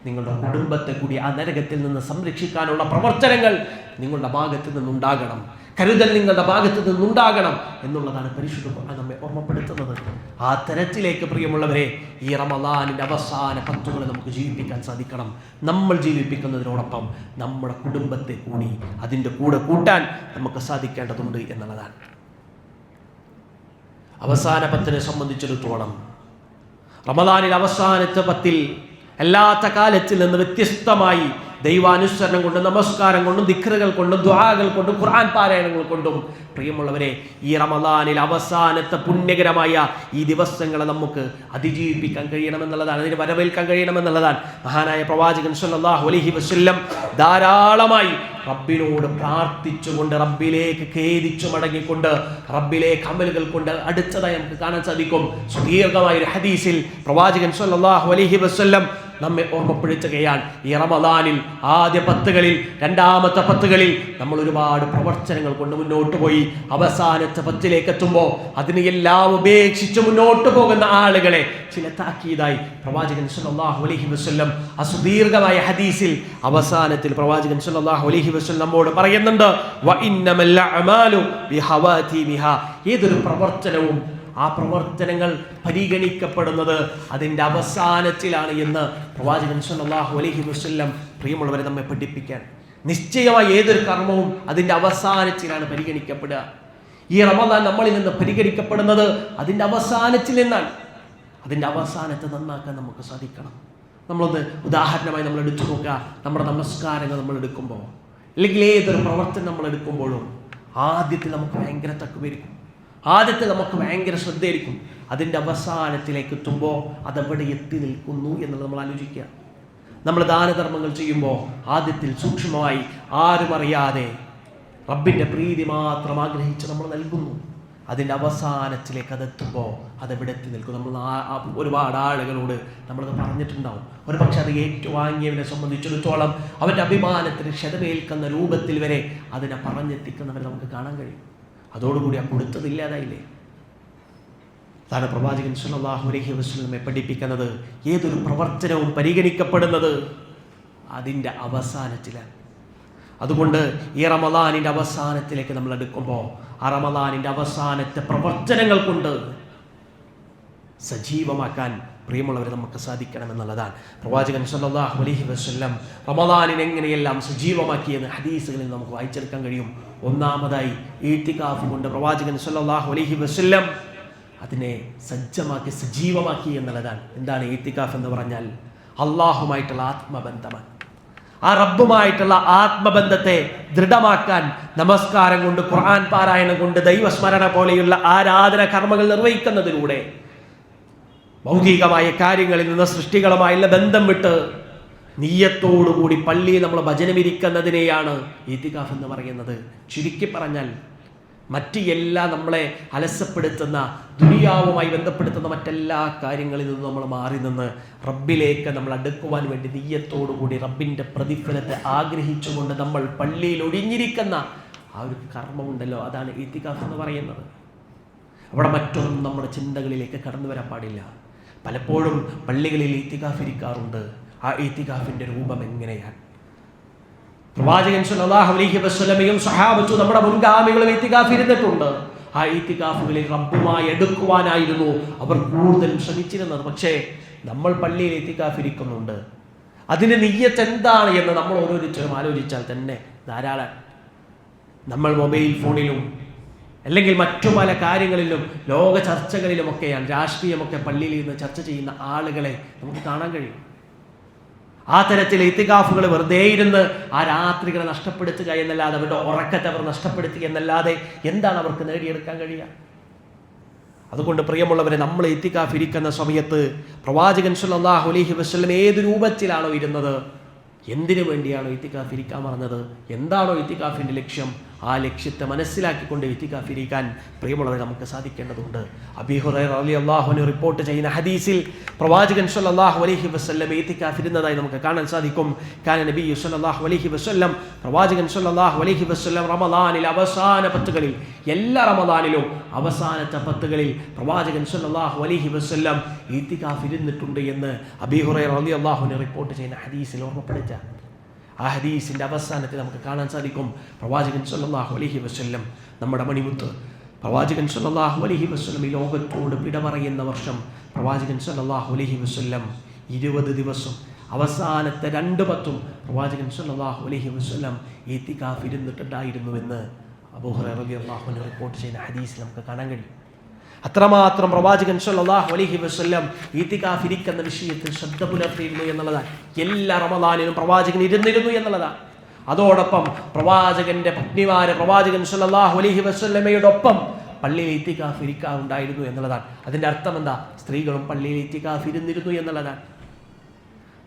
നിങ്ങളുടെ കുടുംബത്തെ കൂടി ആ നരകത്തിൽ നിന്ന് സംരക്ഷിക്കാനുള്ള പ്രവർത്തനങ്ങൾ നിങ്ങളുടെ ഭാഗത്ത് നിന്നുണ്ടാകണം, കരുതൽ നിങ്ങളുടെ ഭാഗത്ത് നിന്നുണ്ടാകണം എന്നുള്ളതാണ് പരിശുദ്ധ ഖുർആൻ നമ്മെ ഓർമ്മപ്പെടുത്തുന്നത്. ആ തരത്തിലേക്ക് പ്രിയമുള്ളവരെ ഈ റമളാനിന്റെ അവസാന 10 നമുക്ക് ജീവിപ്പിക്കാൻ സാധിക്കണം. നമ്മൾ ജീവിപ്പിക്കുന്നതിനോടൊപ്പം നമ്മുടെ കുടുംബത്തെ കൂടി അതിൻ്റെ കൂടെ കൂട്ടാൻ നമുക്ക് സാധിക്കേണ്ടതുണ്ട് എന്നുള്ളതാണ്. അവസാന 10 സംബന്ധിച്ചിടത്തോളം റമദാനിൽ അവസാനത്തെ 10 എല്ലാത്ത കാലത്തിൽ നിന്ന് വ്യത്യസ്തമായി ദൈവാനുസരണം കൊണ്ടും നമസ്കാരം കൊണ്ടും ദിക്റുകൾ കൊണ്ടും ദുആകൾ കൊണ്ടും ഖുർആൻ പാരായണങ്ങൾ കൊണ്ടും പ്രിയമുള്ളവരെ ഈ റമദാനിൽ അവസാനത്തെ പുണ്യകരമായ ഈ ദിവസങ്ങളെ നമുക്ക് അതിജീവിപ്പിക്കാൻ കഴിയണമെന്നുള്ളതാണ്, അതിന് വരവേൽക്കാൻ കഴിയണമെന്നുള്ളതാണ്. മഹാനായ പ്രവാചകൻ സല്ലല്ലാഹു അലൈഹി വസല്ലം ധാരാളമായി റബ്ബിനോട് പ്രാർത്ഥിച്ചുകൊണ്ട്, റബ്ബിലേക്ക് ഖേദിച്ചു മടങ്ങിക്കൊണ്ട്, റബ്ബിലേക്ക് അമലുകൾ കൊണ്ട് അടുത്തതായി നമുക്ക് കാണാൻ സാധിക്കും. സുദീർഘമായ ഒരു ഹദീസിൽ പ്രവാചകൻ സല്ലല്ലാഹു അലൈഹി വസല്ലം നമ്മെ ഓർമ്മപ്പെടുത്തുകയാണ്. ഈ റമദാനിൽ ആദ്യ 10കളിൽ, രണ്ടാമത്തെ 10കളിൽ നമ്മൾ ഒരുപാട് പ്രവർത്തനങ്ങൾ കൊണ്ട് മുന്നോട്ട് പോയി. അവസാനത്തെ 10ലേക്ക് എത്തുമ്പോൾ അതിനെ എല്ലാം ഉപേക്ഷിച്ച് മുന്നോട്ട് പോകുന്ന ആളുകളെ ചില താക്കീതായി പ്രവാചകൻ സല്ലല്ലാഹു അലൈഹി വസല്ലം അസുദീർഘമായ ഹദീസിൽ അവസാനത്തിൽ പ്രവാചകൻ സല്ലല്ലാഹു അലൈഹി വസല്ലം നമ്മോട് പറയുന്നുണ്ട്, വ ഇന്നമൽ അഅമാലു ബിഹവാതിമിഹാ. ഏതൊരു പ്രവർത്തനവും ആ പ്രവർത്തനങ്ങൾ പരിഗണിക്കപ്പെടുന്നത് അതിൻ്റെ അവസാനത്തിലാണ് എന്ന് പ്രവാചകൻ സല്ലല്ലാഹു അലൈഹി വസല്ലം പ്രിയമുള്ളവരെ നമ്മെ പഠിപ്പിക്കാൻ. നിശ്ചയമായി ഏതൊരു കർമ്മവും അതിൻ്റെ അവസാനത്തിലാണ് പരിഗണിക്കപ്പെടുക. ഈ റമദാൻ നമ്മളിൽ നിന്ന് പരിഗണിക്കപ്പെടുന്നത് അതിൻ്റെ അവസാനത്തിൽ നിന്നാണ്. അതിൻ്റെ അവസാനത്തെ നന്നാക്കാൻ നമുക്ക് സാധിക്കണം. നമ്മളൊന്ന് ഉദാഹരണമായി നമ്മൾ എടുത്തു നോക്കുക. നമ്മുടെ നമസ്കാരങ്ങൾ നമ്മൾ എടുക്കുമ്പോൾ, അല്ലെങ്കിൽ ഏതൊരു പ്രവർത്തനം നമ്മൾ എടുക്കുമ്പോഴും ആദ്യത്തിൽ നമുക്ക് ഭയങ്കര തക്കുവരിക്കും, ആദ്യത്തിൽ നമുക്ക് ഭയങ്കര ശ്രദ്ധയായിരിക്കും. അതിൻ്റെ അവസാനത്തിലേക്ക് എത്തുമ്പോൾ അതെവിടെ എത്തി നിൽക്കുന്നു എന്നുള്ളത് നമ്മൾ ആലോചിക്കുക. നമ്മൾ ദാനധർമ്മങ്ങൾ ചെയ്യുമ്പോൾ ആദ്യത്തിൽ സൂക്ഷ്മമായി ആരും അറിയാതെ റബ്ബിൻ്റെ പ്രീതി മാത്രം ആഗ്രഹിച്ച് നമ്മൾ നൽകുന്നു. അതിൻ്റെ അവസാനത്തിലേക്ക് അതെത്തുമ്പോൾ അതെവിടെ എത്തി നിൽക്കും. നമ്മൾ ഒരുപാട് ആളുകളോട് നമ്മളത് പറഞ്ഞിട്ടുണ്ടാവും. ഒരു പക്ഷെ അത് ഏറ്റുവാങ്ങിയവനെ സംബന്ധിച്ചിടത്തോളം അവൻ്റെ അഭിമാനത്തിന് ക്ഷതമേൽക്കുന്ന രൂപത്തിൽ വരെ അതിനെ പറഞ്ഞെത്തിക്കുന്നവരെ നമുക്ക് കാണാൻ കഴിയും. അതോടുകൂടി ആ കൊടുത്തതില്ലാതായില്ലേ? അതാണ് പ്രവാചകൻ സല്ലല്ലാഹു അലൈഹി വസല്ലമയെ പഠിപ്പിക്കുന്നത്. ഏതൊരു പ്രവർത്തനവും പരിഗണിക്കപ്പെടുന്നത് അതിൻ്റെ അവസാനത്തിലാണ്. അതുകൊണ്ട് ഈ റമദാനിൻ്റെ അവസാനത്തിലേക്ക് നമ്മൾ എടുക്കുമ്പോൾ ആ റമദാനിൻ്റെ അവസാനത്തെ പ്രവർത്തനങ്ങൾ കൊണ്ട് സജീവമാക്കാൻ പ്രിയമുള്ളവരെ നമുക്ക് സാധിക്കണമെന്നുള്ളതാണ്. പ്രവാചകൻ സല്ലല്ലാഹു അലൈഹി വസല്ലം റമദാനിനെ എങ്ങനെയെല്ലാം സജീവമാക്കിയെന്ന് ഹദീസുകളിൽ നമുക്ക് വായിച്ചെടുക്കാൻ കഴിയും. ഒന്നാമതായി ഈത്തികാഫ് കൊണ്ട് പ്രവാചകൻ സല്ലല്ലാഹു അലൈഹി വസല്ലം അതിനെ സജ്ജമാക്കി സജീവമാക്കി എന്നുള്ളതാണ്. എന്താണ് ഈത്തികാഫ് എന്ന് പറഞ്ഞാൽ? അള്ളാഹുമായിട്ടുള്ള ആത്മബന്ധമാണ്. ആ റബ്ബുമായിട്ടുള്ള ആത്മബന്ധത്തെ ദൃഢമാക്കാൻ നമസ്കാരം കൊണ്ട്, ഖുർആൻ പാരായണം കൊണ്ട്, ദൈവസ്മരണ പോലെയുള്ള ആരാധന കർമ്മങ്ങൾ നിർവഹിക്കുന്നതിലൂടെ ഭൗതികമായ കാര്യങ്ങളിൽ നിന്ന് സൃഷ്ടികളുമായുള്ള ബന്ധം വിട്ട് നിയ്യത്തോടുകൂടി പള്ളിയിൽ നമ്മൾ ഭജനമിരിക്കുന്നതിനെയാണ് ഈത്തികാഫ് എന്ന് പറയുന്നത്. ചുരുക്കി പറഞ്ഞാൽ മറ്റ് എല്ലാ നമ്മളെ അലസപ്പെടുത്തുന്ന ദുനിയാവുമായി ബന്ധപ്പെടുത്തുന്ന മറ്റെല്ലാ കാര്യങ്ങളിൽ നിന്നും നമ്മൾ മാറി നിന്ന് റബ്ബിലേക്ക് നമ്മൾ അടുക്കുവാൻ വേണ്ടി നിയ്യത്തോടുകൂടി റബ്ബിൻ്റെ പ്രതിഫലത്തെ ആഗ്രഹിച്ചുകൊണ്ട് നമ്മൾ പള്ളിയിൽ ഒഴിഞ്ഞിരിക്കുന്ന ആ ഒരു കർമ്മമുണ്ടല്ലോ, അതാണ് ഈത്തികാഫ് എന്ന് പറയുന്നത്. അവിടെ മറ്റൊന്നും നമ്മുടെ ചിന്തകളിലേക്ക് കടന്നു വരാൻ പാടില്ല. പലപ്പോഴും പള്ളികളിൽ ഈത്തികാഫ് ഇരിക്കാറുണ്ട്. ആ ഈത്തികാഫിൻ്റെ രൂപം എങ്ങനെയാണ്? പ്രവാചകൻ സല്ലല്ലാഹു അലൈഹി വസല്ലമയും സ്വഹാബത്തും നമ്മുടെ മുൻഗാമികളും ഈത്തികാഫ് ഇരുന്നിട്ടുണ്ട്. ആ ഈത്തികാഫുകളിൽ റബ്ബുമായി എടുക്കുവാനായിരുന്നു അവർ കൂടുതലും ശ്രമിച്ചിരുന്നത്. പക്ഷേ നമ്മൾ പള്ളിയിൽ ഈത്തികാഫ് ഇരിക്കുന്നുണ്ട്. അതിൻ്റെ നിയ്യത്ത് എന്താണ് എന്ന് നമ്മൾ ഓരോരുത്തരും ആലോചിച്ചാൽ തന്നെ ധാരാളം. നമ്മൾ മൊബൈൽ ഫോണിലും അല്ലെങ്കിൽ മറ്റു പല കാര്യങ്ങളിലും ലോക ചർച്ചകളിലുമൊക്കെയാണ്, രാഷ്ട്രീയമൊക്കെ പള്ളിയിൽ നിന്ന് ചർച്ച ചെയ്യുന്ന ആളുകളെ നമുക്ക് കാണാൻ കഴിയും. ആ തരത്തിൽ ഇത്തികാഫുകൾ വെറുതെ ഇരുന്ന് ആ രാത്രികളെ നഷ്ടപ്പെടുത്തുക എന്നല്ലാതെ, അവരുടെ ഉറക്കത്തെ അവർ നഷ്ടപ്പെടുത്തുക എന്നല്ലാതെ എന്താണ് അവർക്ക് നേടിയെടുക്കാൻ കഴിയുക? അതുകൊണ്ട് പ്രിയമുള്ളവരെ, നമ്മൾ ഇത്തികാഫ് ഇരിക്കുന്ന സമയത്ത് പ്രവാചകൻ സല്ലല്ലാഹു അലൈഹി വസല്ലം ഏത് രൂപത്തിലാണോ ഇരുന്നത്, എന്തിനു വേണ്ടിയാണോ ഇത്തികാഫ് ഇരിക്കാൻ പറഞ്ഞത്, എന്താണോ ഇത്തികാഫിൻ്റെ ലക്ഷ്യം, ആ ലക്ഷ്യത്തെ മനസ്സിലാക്കിക്കൊണ്ട് ഇത്തികാഫ് ഇരിക്കാൻ പ്രിയമുള്ളവരെ നമുക്ക് സാധിക്കേണ്ടതുണ്ട്. അബീ ഹുറൈറ റളിയല്ലാഹു അൻഹു റിപ്പോർട്ട് ചെയ്യുന്ന ഹദീസിൽ പ്രവാചകൻ സല്ലല്ലാഹു അലൈഹി വസല്ലം ഇത്തികാഫ് ഇരുന്നതായി നമുക്ക് കാണാൻ സാധിക്കും. കാന നബിയ്യു സല്ലല്ലാഹു അലൈഹി വസല്ലം, പ്രവാചകൻ സല്ലല്ലാഹു അലൈഹി വസല്ലം റമദാനിൽ അവസാന 10കളിൽ, എല്ലാ റമദാനിലും അവസാനത്തെ 10കളിൽ പ്രവാചകൻ സല്ലല്ലാഹു അലൈഹി വസല്ലം ഇത്തികാഫ് ഇരുന്നിട്ടുണ്ട് എന്ന് അബീ ഹുറൈറ റളിയല്ലാഹു അൻഹു റിപ്പോർട്ട് ചെയ്യുന്ന ഹദീസിൽ ഓർമ്മപ്പെടുത്തുക. ആ ഹദീസിൻ്റെ അവസാനത്തിൽ നമുക്ക് കാണാൻ സാധിക്കും പ്രവാചകൻ സല്ലല്ലാഹു അലൈഹി വസല്ലം, നമ്മുടെ മണിമുത്ത് പ്രവാചകൻ സല്ലല്ലാഹു അലൈഹി വസല്ലം ഈ ലോകത്തോട് വിട പറയുന്ന വർഷം പ്രവാചകൻ സല്ലല്ലാഹു അലൈഹി വസല്ലം 20 ദിവസം അവസാനത്തെ 2 10 പ്രവാചകൻ സല്ലല്ലാഹു അലൈഹി വസല്ലം ഇത്തികാഫ് ഇരുന്നിട്ടുണ്ടായിരുന്നുവെന്ന് അബൂ ഹുറൈറ റളിയല്ലാഹു അൻഹു റിപ്പോർട്ട് ചെയ്യുന്ന ഹദീസിൽ നമുക്ക് കാണാൻ കഴിയും. അത്രമാത്രം പ്രവാചകൻ സല്ലല്ലാഹു അലൈഹി വസല്ലം ഇത്തികാഫ് ഇരിക്കുന്ന വിഷയത്തിൽ ശ്രദ്ധ പുലർത്തിയിരുന്നു എന്നുള്ളതാണ്. എല്ലാ റമദാനിലും പ്രവാചകൻ ഇരുന്നിരുന്നു എന്നുള്ളതാണ്. അതോടൊപ്പം പ്രവാചകന്റെ പത്നിമാര് പ്രവാചകൻ സല്ലല്ലാഹു അലൈഹി വസല്ലമയോടൊപ്പം പള്ളിയിൽ ഇത്തികാഫ് ഇരിക്കാറുണ്ടായിരുന്നു എന്നുള്ളതാണ്. അതിന്റെ അർത്ഥം എന്താ? സ്ത്രീകളും പള്ളിയിൽ ഇത്തികാഫ് ഇരുന്നിരുന്നു എന്നുള്ളതാണ്.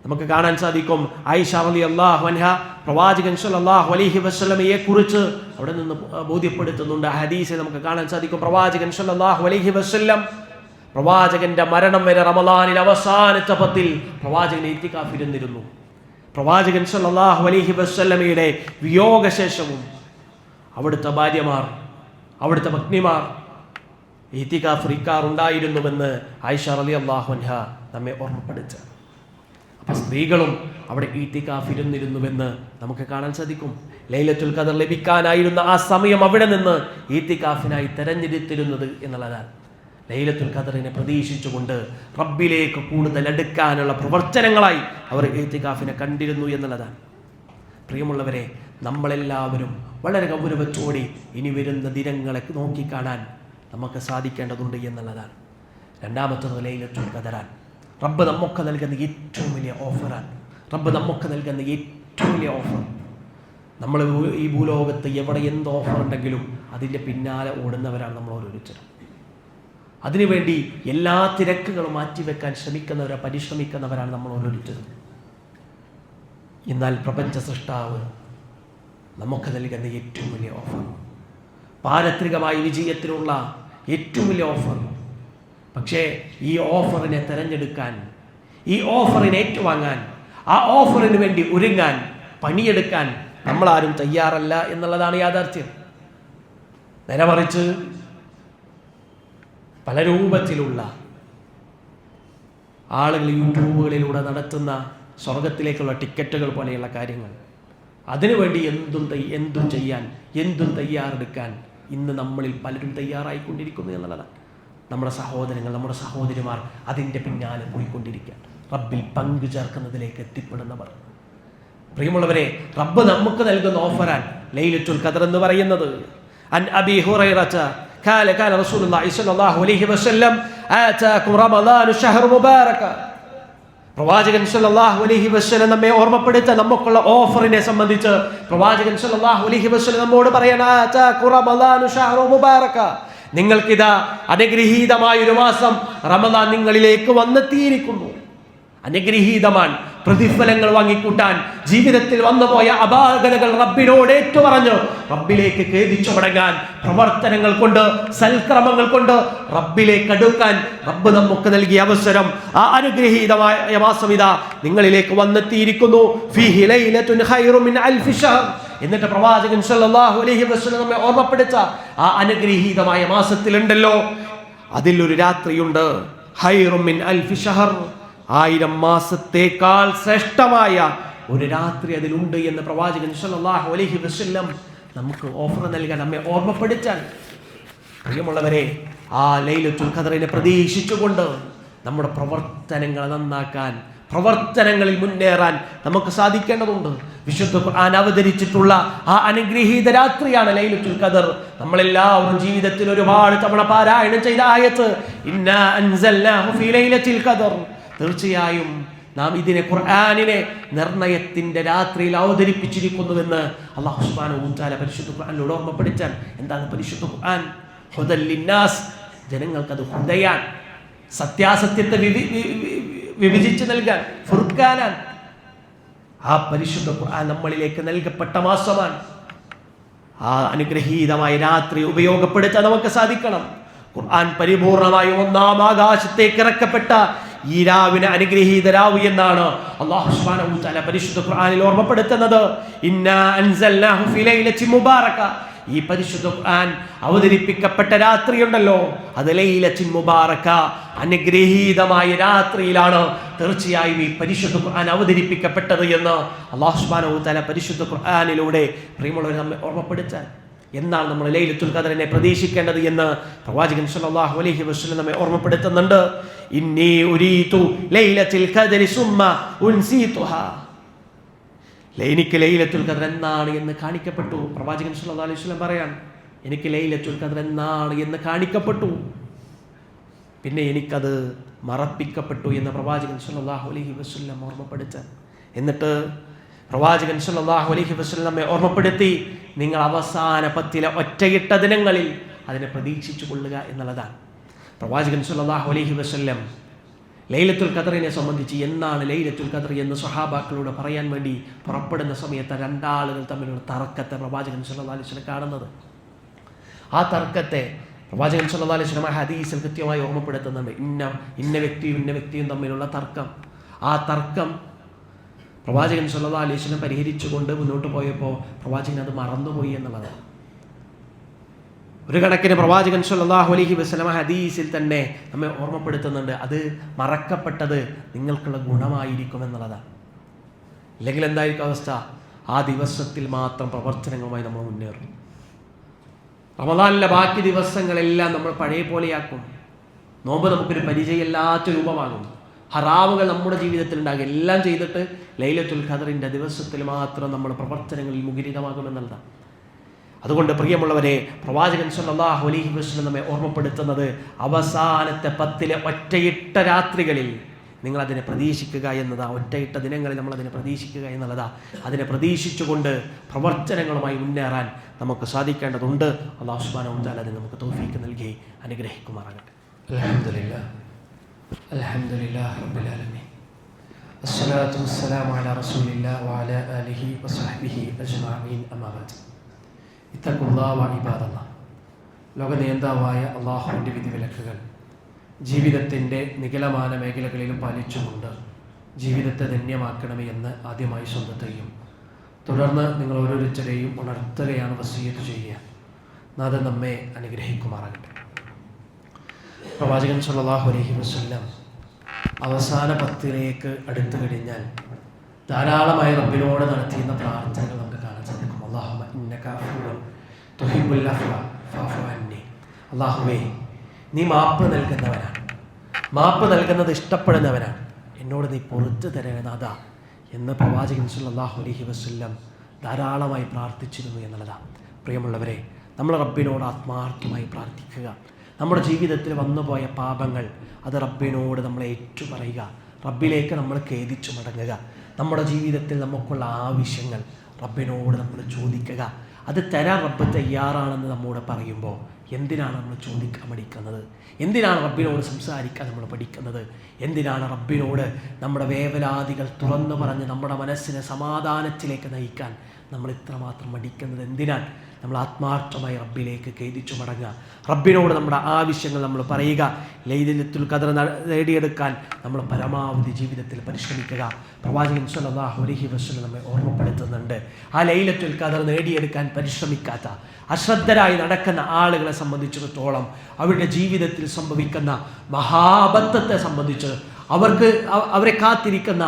നമുക്ക് കാണാൻ സാധിക്കും ആയിഷ റളിയല്ലാഹു അൻഹ പ്രവാചകൻ സല്ലല്ലാഹു അലൈഹി വസല്ലമയെ കുറിച്ച് അവിടെ നിന്ന് ബോധ്യപ്പെടുത്തുന്നുണ്ട്. ഹദീസിൽ നമുക്ക് കാണാൻ സാധിക്കും പ്രവാചകൻ സല്ലല്ലാഹു അലൈഹി വസല്ലം പ്രവാചകന്റെ മരണം വരെ റമദാനിൽ അവസാനത്തെ 10 പ്രവാചകൻ ഇത്തികാഫ് ഇരുന്നിരുന്നു. പ്രവാചകൻ സല്ലല്ലാഹു അലൈഹി വസല്ലമയുടെ വിയോഗശേഷവും അവിടുത്തെ ഭാര്യമാർ അവിടുത്തെ പത്നിമാർ ഇത്തികാഫ് ഇരിക്കാറുണ്ടായിരുന്നുവെന്ന് ആയിഷ റളിയല്ലാഹു അൻഹ നമ്മെ ഓർമ്മപ്പെടുത്തി. അപ്പോൾ സ്ത്രീകളും അവിടെ ഇത്തികാഫ് ഇരുന്നിരുന്നുവെന്ന് നമുക്ക് കാണാൻ സാധിക്കും. ലൈലത്തുൽ ഖദർ ലഭിക്കാനായിരുന്ന ആ സമയം അവിടെ നിന്ന് ഇത്തികാഫിനായി തെരഞ്ഞെടുത്തിരുന്നത് എന്നുള്ളതാണ്. ലൈലത്തുൽ ഖദറിനെ പ്രതീക്ഷിച്ചുകൊണ്ട് റബ്ബിലേക്ക് കൂടുതൽ അടുക്കാനുള്ള പ്രവർത്തനങ്ങളായി അവർ ഇത്തികാഫിനെ കണ്ടിരുന്നു എന്നുള്ളതാണ്. പ്രിയമുള്ളവരെ, നമ്മളെല്ലാവരും വളരെ ഗൗരവത്തോടെ ഇനി വരുന്ന ദിനങ്ങളെ നോക്കിക്കാണാൻ നമുക്ക് സാധിക്കേണ്ടതുണ്ട് എന്നുള്ളതാണ്. രണ്ടാമത്തത് ലൈലത്തുൽ ഖദറാണ്. റബ്ബ് നമുക്ക് നൽകുന്ന ഏറ്റവും വലിയ ഓഫറാണ്. റബ്ബ് നമുക്ക് നൽകുന്ന ഏറ്റവും വലിയ ഓഫർ. നമ്മൾ ഈ ഭൂലോകത്ത് എവിടെ എന്ത് ഓഫർ ഉണ്ടെങ്കിലും അതിൻ്റെ പിന്നാലെ ഓടുന്നവരാണ് നമ്മൾ ഓരോരുത്തരും. അതിനുവേണ്ടി എല്ലാ തിരക്കുകളും മാറ്റിവെക്കാൻ പരിശ്രമിക്കുന്നവരാണ് നമ്മൾ ഓരോരുത്തരും. എന്നാൽ പ്രപഞ്ച സൃഷ്ടാവ് നമുക്ക് നൽകുന്ന ഏറ്റവും വലിയ ഓഫർ, പാരത്രികമായ വിജയത്തിനുള്ള ഏറ്റവും വലിയ ഓഫർ. പക്ഷേ ഈ ഓഫറിനെ തിരഞ്ഞെടുക്കാൻ, ഈ ഓഫറിനെ ഏറ്റുവാങ്ങാൻ, ആ ഓഫറിന് വേണ്ടി ഒരുങ്ങാൻ, പണിയെടുക്കാൻ നമ്മളാരും തയ്യാറല്ല എന്നുള്ളതാണ് യാഥാർത്ഥ്യം. നേരെ മറിച്ച് പല രൂപത്തിലുള്ള ആളുകൾ യൂട്യൂബുകളിലൂടെ നടത്തുന്ന സ്വർഗത്തിലേക്കുള്ള ടിക്കറ്റുകൾ പോലെയുള്ള കാര്യങ്ങൾ, അതിനുവേണ്ടി എന്തും ചെയ്യാൻ, എന്തും തയ്യാറെടുക്കാൻ ഇന്ന് നമ്മളിൽ പലരും തയ്യാറായിക്കൊണ്ടിരിക്കുന്നു എന്നുള്ളതാണ്. നമ്മുടെ സഹോദരങ്ങൾ, നമ്മുടെ സഹോദരിമാർ അതിൻ്റെ പിന്നാലെ പോയിക്കൊണ്ടിരിക്കുക, റബ്ബിൽ പങ്കു ചേർക്കുന്നതിലേക്ക് എത്തിപ്പെടുന്നവർ. പ്രിയമുള്ളവരെ, റബ്ബ് നമുക്ക് നൽകുന്ന ഓഫറാൻ ലൈലത്തുൽ ഖദർ എന്ന് പറയുന്നത്. അൻ അബീ ഹുറൈറത ഖാല റസൂലുള്ളാഹി സ്വല്ലല്ലാഹു അലൈഹി വസല്ലം ആതാകും റമളാനു ശഹ്റു മുബാറക. പ്രവാചകൻ സല്ലല്ലാഹു അലൈഹി വസല്ലം നമ്മെ ഓർമ്മപ്പെടുത്ത നമുക്കുള്ള ഓഫറിനെ സംബന്ധിച്ച് പ്രവാചകൻ സല്ലല്ലാഹു അലൈഹി വസല്ലം നമ്മോട് പറയാണ്, ആതാകും റമളാനു ശഹ്റു മുബാറക. നിങ്ങൾക്കിതാ അനുഗ്രഹീതമായ ഒരു മാസം റമദാൻ നിങ്ങളിലേക്ക് വന്നെത്തിയിരിക്കുന്നു. അനുഗ്രഹീതമാണ്. പ്രതിഫലങ്ങൾ വാങ്ങിക്കൂട്ടാൻ ജീവിതത്തിൽ വന്നുപോയ അപാകതകൾ റബ്ബിനോട് ഏറ്റുപറഞ്ഞ് റബ്ബിലേക്ക് ഖേദിച്ചു മടങ്ങാൻ, പ്രവർത്തനങ്ങൾ കൊണ്ട്, സൽക്രമങ്ങൾ കൊണ്ട് റബ്ബിലേക്ക് അടുക്കാൻ റബ്ബ് നമുക്ക് നൽകിയ അവസരം, ആ അനുഗ്രഹീതമായ മാസം ഇതാ നിങ്ങളിലേക്ക് വന്നെത്തിയിരിക്കുന്നു. ഫീഹി ലൈലത്തുൻ ഖൈറു മിൻ അൽഫി ശഹർ. എന്നിട്ട് പ്രവാചകൻ സല്ലല്ലാഹു അലൈഹി വസല്ലം നമ്മെ ഓർമ്മപ്പെടുത്ത ആ അനുഗ്രഹീതമായ മാസത്തിലുണ്ടല്ലോ, അതിലൊരു രാത്രിയുണ്ട്. ഖൈറു മിൻ അൽഫി ശഹർ, 1000 മാസത്തേക്കാൾ ശ്രേഷ്ഠമായ ഒരു രാത്രി അതിലുണ്ട് എന്ന് പ്രവാചകൻ സല്ലല്ലാഹു അലൈഹി വസല്ലം നമുക്ക് ഓഫർ നൽകാൻ നമ്മെ ഓർമ്മപ്പെടുത്താൻ. പ്രിയമുള്ളവരെ, ആ ലൈലത്തുൽ ഖദറിനെ പ്രതീക്ഷിച്ചുകൊണ്ട് നമ്മുടെ പ്രവർത്തനങ്ങൾ നന്നാക്കാൻ, പ്രവർത്തനങ്ങളിൽ മുന്നേറാൻ നമുക്ക് സാധിക്കേണ്ടതുണ്ട്. വിശുദ്ധ ഖുർആൻ അവതരിച്ചിട്ടുള്ള ആ അനുഗ്രഹീത രാത്രിയാണ് ലൈലത്തുൽ ഖദർ. നമ്മളെല്ലാവരും ജീവിതത്തിൽ ഒരുപാട് തവണ പാരായണം ചെയ്ത ആയത്ത് ഇന്നാ അൻസൽനാഹു ഫീ ലൈലത്തുൽ ഖദർ. തീർച്ചയായും നാം ഇതിനെ, ഖുർആനിനെ നിർണയത്തിന്റെ രാത്രിയിൽ അവതരിപ്പിച്ചിരിക്കുന്നുവെന്ന് അല്ലാഹു സുബ്ഹാനഹു വ തആല പരിശുദ്ധ ഖുർആനിലൂടെ ഓർമ്മപ്പെടുത്താൻ. എന്താണ് പരിശുദ്ധ ഖുർആൻ? ഹുദൽ ലിന്നാസ്, ജനങ്ങൾക്കത് ഹുദയാൻ, സത്യാസത്യത്തെ വിഭജിച്ച് നൽകാൻ, ഫുർഖാനാൻ. ആ പരിശുദ്ധ ഖുർആൻ നമ്മളിലേക്ക് നൽകപ്പെട്ട മാസമാണ്. ആ അനുഗ്രഹീതമായ രാത്രി ഉപയോഗപ്പെടുത്താൻ നമുക്ക് സാധിക്കണം. ഖുർആൻ പരിപൂർണമായി 1-ാം ആകാശത്തേക്ക് ഇറക്കപ്പെട്ട ഈ രാവിനെ അനുഗ്രഹീത രാവ് എന്നാണ് അല്ലാഹു സുബ്ഹാനഹു വ തആല പരിശുദ്ധ ഖുർആനിൽ ഓർമ്മപ്പെടുത്തുന്നത്. ഇന്നാ അൻസൽനാഹു ഫീ ലൈലത്തിൻ മുബാറക. ഈ പരിശുദ്ധ ഖുർആൻ അവതരിപ്പിക്കപ്പെട്ട രാത്രിയുണ്ടല്ലോ, അത് ലൈലത്തിൻ മുബാറക, അനുഗ്രഹീതമായ രാത്രിയിലാണ് തീർച്ചയായും ഈ പരിശുദ്ധ ഖുർആൻ അവതരിപ്പിക്കപ്പെട്ടത് എന്ന് അല്ലാഹു സുബ്ഹാനഹു വ തആല പരിശുദ്ധ ഖുർആനിലൂടെ പ്രിയമുള്ളവരെ നമ്മെ ഓർമ്മപ്പെടുത്താൻ. എന്നാണ് നമ്മൾ ലൈലത്തുൽ ഖദറിനെ പ്രതീക്ഷിക്കേണ്ടത് എന്ന് പ്രവാചകൻ സല്ലല്ലാഹു അലൈഹി വസല്ലം നമ്മെ ഓർമ്മപ്പെടുത്തുന്നുണ്ട്. ഇന്നി ഉരീതു ലൈലത്തുൽ ഖദരി സുമ്മ ഉൻസീതുഹാ. എനിക്ക് ലൈലത്തുൽ ഖദർ എന്നാണ് എന്ന് കാണിക്കപ്പെട്ടു. പ്രവാചകൻ സല്ലല്ലാഹു അലൈഹി വസല്ലം പറയാൻ, എനിക്ക് ലൈലത്തുൽ ഖദർ എന്നാണ് എന്ന് കാണിക്കപ്പെട്ടു. പിന്നെ എനിക്കത് മറപ്പിക്കപ്പെട്ടു എന്ന് പ്രവാചകൻ സല്ലല്ലാഹു അലൈഹി വസല്ലം ഓർമ്മപ്പെടുത്താൻ. എന്നിട്ട് പ്രവാചകൻ സല്ലല്ലാഹു അലൈഹി വസല്ലം നമ്മെ ഓർമ്മപ്പെടുത്തി, നിങ്ങൾ അവസാന 10 ഒറ്റയിട്ട ദിനങ്ങളിൽ അതിനെ പ്രതീക്ഷിച്ചു കൊള്ളുക എന്നുള്ളതാണ്. പ്രവാചകൻ സല്ലല്ലാഹു അലൈഹി വസല്ലം ലൈലത്തുൽ ഖദറിനെ സംബന്ധിച്ച് എന്നാണ് ലൈലത്തുൽ ഖദർ എന്ന് സ്വഹാബാക്കളോട് പറയാൻ വേണ്ടി പുറപ്പെടുന്ന സമയത്ത് രണ്ടാളുകൾ തമ്മിലുള്ള തർക്കത്തെ പ്രവാചകൻ സല്ലല്ലാഹു അലൈഹി വസല്ലം കാണുന്നത്. ആ തർക്കത്തെ പ്രവാചകൻ സല്ലല്ലാഹു അലൈഹി വസല്ലം ഹദീസിൽ കൃത്യമായി ഓർമ്മപ്പെടുത്തുന്നുണ്ട്. ഇന്ന വ്യക്തിയും തമ്മിലുള്ള തർക്കം. ആ തർക്കം പ്രവാചകൻ സല്ലല്ലാഹു അലൈഹി വസല്ലം പരിഹരിച്ചുകൊണ്ട് മുന്നോട്ട് പോയപ്പോൾ പ്രവാചകൻ അത് മറന്നുപോയി എന്നുള്ളതാണ്. ഒരു കണക്കിന് പ്രവാചകൻ സല്ലല്ലാഹു അലൈഹി വസല്ലം ഹദീസിൽ തന്നെ നമ്മെ ഓർമ്മപ്പെടുത്തുന്നുണ്ട്, അത് മറക്കപ്പെട്ടത് നിങ്ങൾക്കുള്ള ഗുണമായിരിക്കും എന്നുള്ളതാണ്. ഇല്ലെങ്കിൽ എന്തായിരിക്കും അവസ്ഥ? ആ ദിവസത്തിൽ മാത്രം പ്രവർത്തനങ്ങളുമായി നമ്മൾ മുന്നേറും. റമദാനിലെ ബാക്കി ദിവസങ്ങളെല്ലാം നമ്മൾ പഴയ പോലെയാക്കും. നോമ്പ് നമുക്കൊരു പരിചയമില്ലാത്ത രൂപമാകും. ഹറാമുകൾ നമ്മുടെ ജീവിതത്തിൽ ഉണ്ടാകും. എല്ലാം ചെയ്തിട്ട് ലൈലത്തുൽ ഖദറിൻ്റെ ദിവസത്തിൽ മാത്രം നമ്മൾ പ്രവർത്തനങ്ങളിൽ മുഖരിതമാകുമെന്നുള്ളതാണ്. അതുകൊണ്ട് പ്രിയമുള്ളവരെ, പ്രവാചകൻ സല്ലല്ലാഹു അലൈഹി വസല്ലം നമ്മെ ഓർമ്മപ്പെടുത്തുന്നത് അവസാനത്തെ 10 ഒറ്റയിട്ട രാത്രികളിൽ നിങ്ങൾ അതിനെ പ്രതീക്ഷിക്കുക എന്നതാ. ഒറ്റയിട്ട ദിനങ്ങളിൽ നമ്മൾ അതിനെ പ്രതീക്ഷിക്കുക എന്നുള്ളതാ. അതിനെ പ്രതീക്ഷിച്ചുകൊണ്ട് പ്രവർത്തനങ്ങളുമായി മുന്നേറാൻ നമുക്ക് സാധിക്കേണ്ടതുണ്ട്. അല്ലാഹു സുബ്ഹാനഹു വ തആല അതിന് നമുക്ക് തൗഫീഖ് നൽകി അനുഗ്രഹിക്കുമാറാകട്ടെ. അൽഹംദുലില്ലാഹി റബ്ബിൽ ആലമീൻ. അസ്സലാത്തു വസ്സലാമു അലാ റസൂലില്ലാഹി വഅലാ ആലിഹി വസഹ്ബിഹി അജ്മഈൻ. അമ്മാ ബഅദ്. ഇത്തഖുല്ലാഹ വ ഇബാദല്ലാഹ്. ലോകനിയന്താവായ അല്ലാഹുവിൻ്റെ വിധിവിലക്കുകൾ ജീവിതത്തിൻ്റെ നിഖിലമാന മേഖലകളിലും പാലിച്ചുകൊണ്ട് ജീവിതത്തെ ധന്യമാക്കണമേ എന്ന് ആദ്യമായി സ്വന്തത്തെയും തുടർന്ന് നിങ്ങൾ ഓരോരുത്തരെയും ഉണർത്തുകയാണ് വസിയ്യത്ത് ചെയ്യുക. നാഥൻ നമ്മെ അനുഗ്രഹിക്കുമാറാകട്ടെ. പ്രവാചകൻ സല്ലല്ലാഹു അലൈഹി വസല്ലം അവസാന 10 അടുത്തു കഴിഞ്ഞാൽ ധാരാളമായി റബ്ബിനോട് നടത്തിയിരുന്ന പ്രാർത്ഥനകൾ നമുക്ക് കാണാൻ സാധിക്കും. അല്ലാഹുമ്മ ഇന്നക അഫ്വുൻ തുഹിബ്ബുൽ അഫ്വ ഫഅഫു അന്നി. അല്ലാഹുവേ, നീ മാപ്പ് നൽകുന്നവനാണ്, മാപ്പ് നൽകുന്നത് ഇഷ്ടപ്പെടുന്നവനാണ്, എന്നോട് നീ പുറത്തു തരണനാഥ എന്ന് പ്രവാചകൻ സല്ലല്ലാഹു അലൈഹി വസല്ലം ധാരാളമായി പ്രാർത്ഥിച്ചിരുന്നു എന്നുള്ളതാണ്. പ്രിയമുള്ളവരെ, നമ്മൾ റബ്ബിനോട് ആത്മാർത്ഥമായി പ്രാർത്ഥിക്കുക. നമ്മുടെ ജീവിതത്തിൽ വന്നുപോയ പാപങ്ങൾ അത് റബ്ബിനോട് നമ്മൾ ഏറ്റുപറയുക. റബ്ബിലേക്ക് നമ്മൾ ഖേദിച്ചു മടങ്ങുക. നമ്മുടെ ജീവിതത്തിൽ നമുക്കുള്ള ആവശ്യങ്ങൾ റബ്ബിനോട് നമ്മൾ ചോദിക്കുക. അത് തരാൻ റബ്ബ് തയ്യാറാണെന്ന് നമ്മോട് പറയുമ്പോൾ എന്തിനാണ് നമ്മൾ ചോദിക്കാൻ പഠിക്കുന്നത്? എന്തിനാണ് റബ്ബിനോട് സംസാരിക്കാൻ നമ്മൾ പഠിക്കുന്നത്? എന്തിനാണ് റബ്ബിനോട് നമ്മുടെ വേവലാതികൾ തുറന്നു പറഞ്ഞ് നമ്മുടെ മനസ്സിനെ സമാധാനത്തിലേക്ക് നയിക്കാൻ നമ്മൾ ഇത്രമാത്രം മടിക്കുന്നത്? എന്തിനാണ് നമ്മൾ ആത്മാർത്ഥമായി റബ്ബിലേക്ക് ഖേദിച്ചു മടങ്ങുക. റബ്ബിനോട് നമ്മുടെ ആവശ്യങ്ങൾ നമ്മൾ പറയുക. ലൈലത്തുൽ ഖദർ നേടിയെടുക്കാൻ നമ്മൾ പരമാവധി ജീവിതത്തിൽ പരിശ്രമിക്കുക. പ്രവാചകൻ സല്ലല്ലാഹു അലൈഹി വസല്ലം നമ്മെ ഓർമ്മപ്പെടുത്തുന്നുണ്ട്, ആ ലൈലത്തുൽ ഖദർ നേടിയെടുക്കാൻ പരിശ്രമിക്കാത്ത അശ്രദ്ധരായി നടക്കുന്ന ആളുകളെ സംബന്ധിച്ചിടത്തോളം അവരുടെ ജീവിതത്തിൽ സംഭവിക്കുന്ന മഹാബദ്ധത്തെ സംബന്ധിച്ച് അവരെ കാത്തിരിക്കുന്ന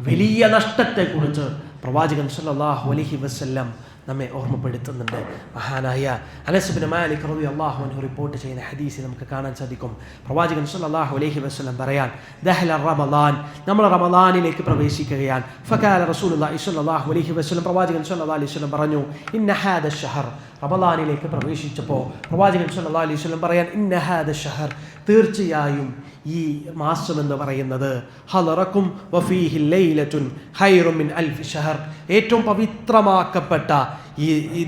വലിയ നഷ്ടത്തെക്കുറിച്ച് പ്രവാചകൻ സല്ലല്ലാഹു അലൈഹി വസല്ലം നമ്മെ ഓർമ്മപ്പെടുത്തുന്നുണ്ട്. മഹാനായ അനസ് ഇബ്നു മാലിക് റളിയല്ലാഹു അൻഹു റിപ്പോർട്ട് ചെയ്യുന്ന ഹദീസിൽ നമുക്ക് കാണാൻ സാധിക്കും. പ്രവാചകൻ സല്ലല്ലാഹു അലൈഹി വസല്ലം പറയാൻ, ദഹല റമളാൻ, നമ്മൾ റമളാനിലേക്ക് പ്രവേശിക്കുകയാണ്. ഫഖാല റസൂലുള്ളാഹി സ്വല്ലല്ലാഹു അലൈഹി വസല്ലം, പ്രവാചകൻ സല്ലല്ലാഹു അലൈഹി വസല്ലം പറഞ്ഞു, ഇന്ന ഹാദ ഷഹർ, റമളാനിലേക്ക് പ്രവേശിച്ചപ്പോൾ പ്രവാചകൻ സല്ലല്ലാഹു അലൈഹി വസല്ലം പറയാൻ, ഇന്ന ഹാദ ഷഹർ, തീർച്ചയായും ഈ മാസം എന്ന് പറയുന്നത് ഹലറക്കും വഫീഹി ലൈലത്തുൻ ഖൈറും മിൻ അൽഫി ഷഹർ, ഏറ്റവും പവിത്രമാക്കപ്പെട്ട ഈ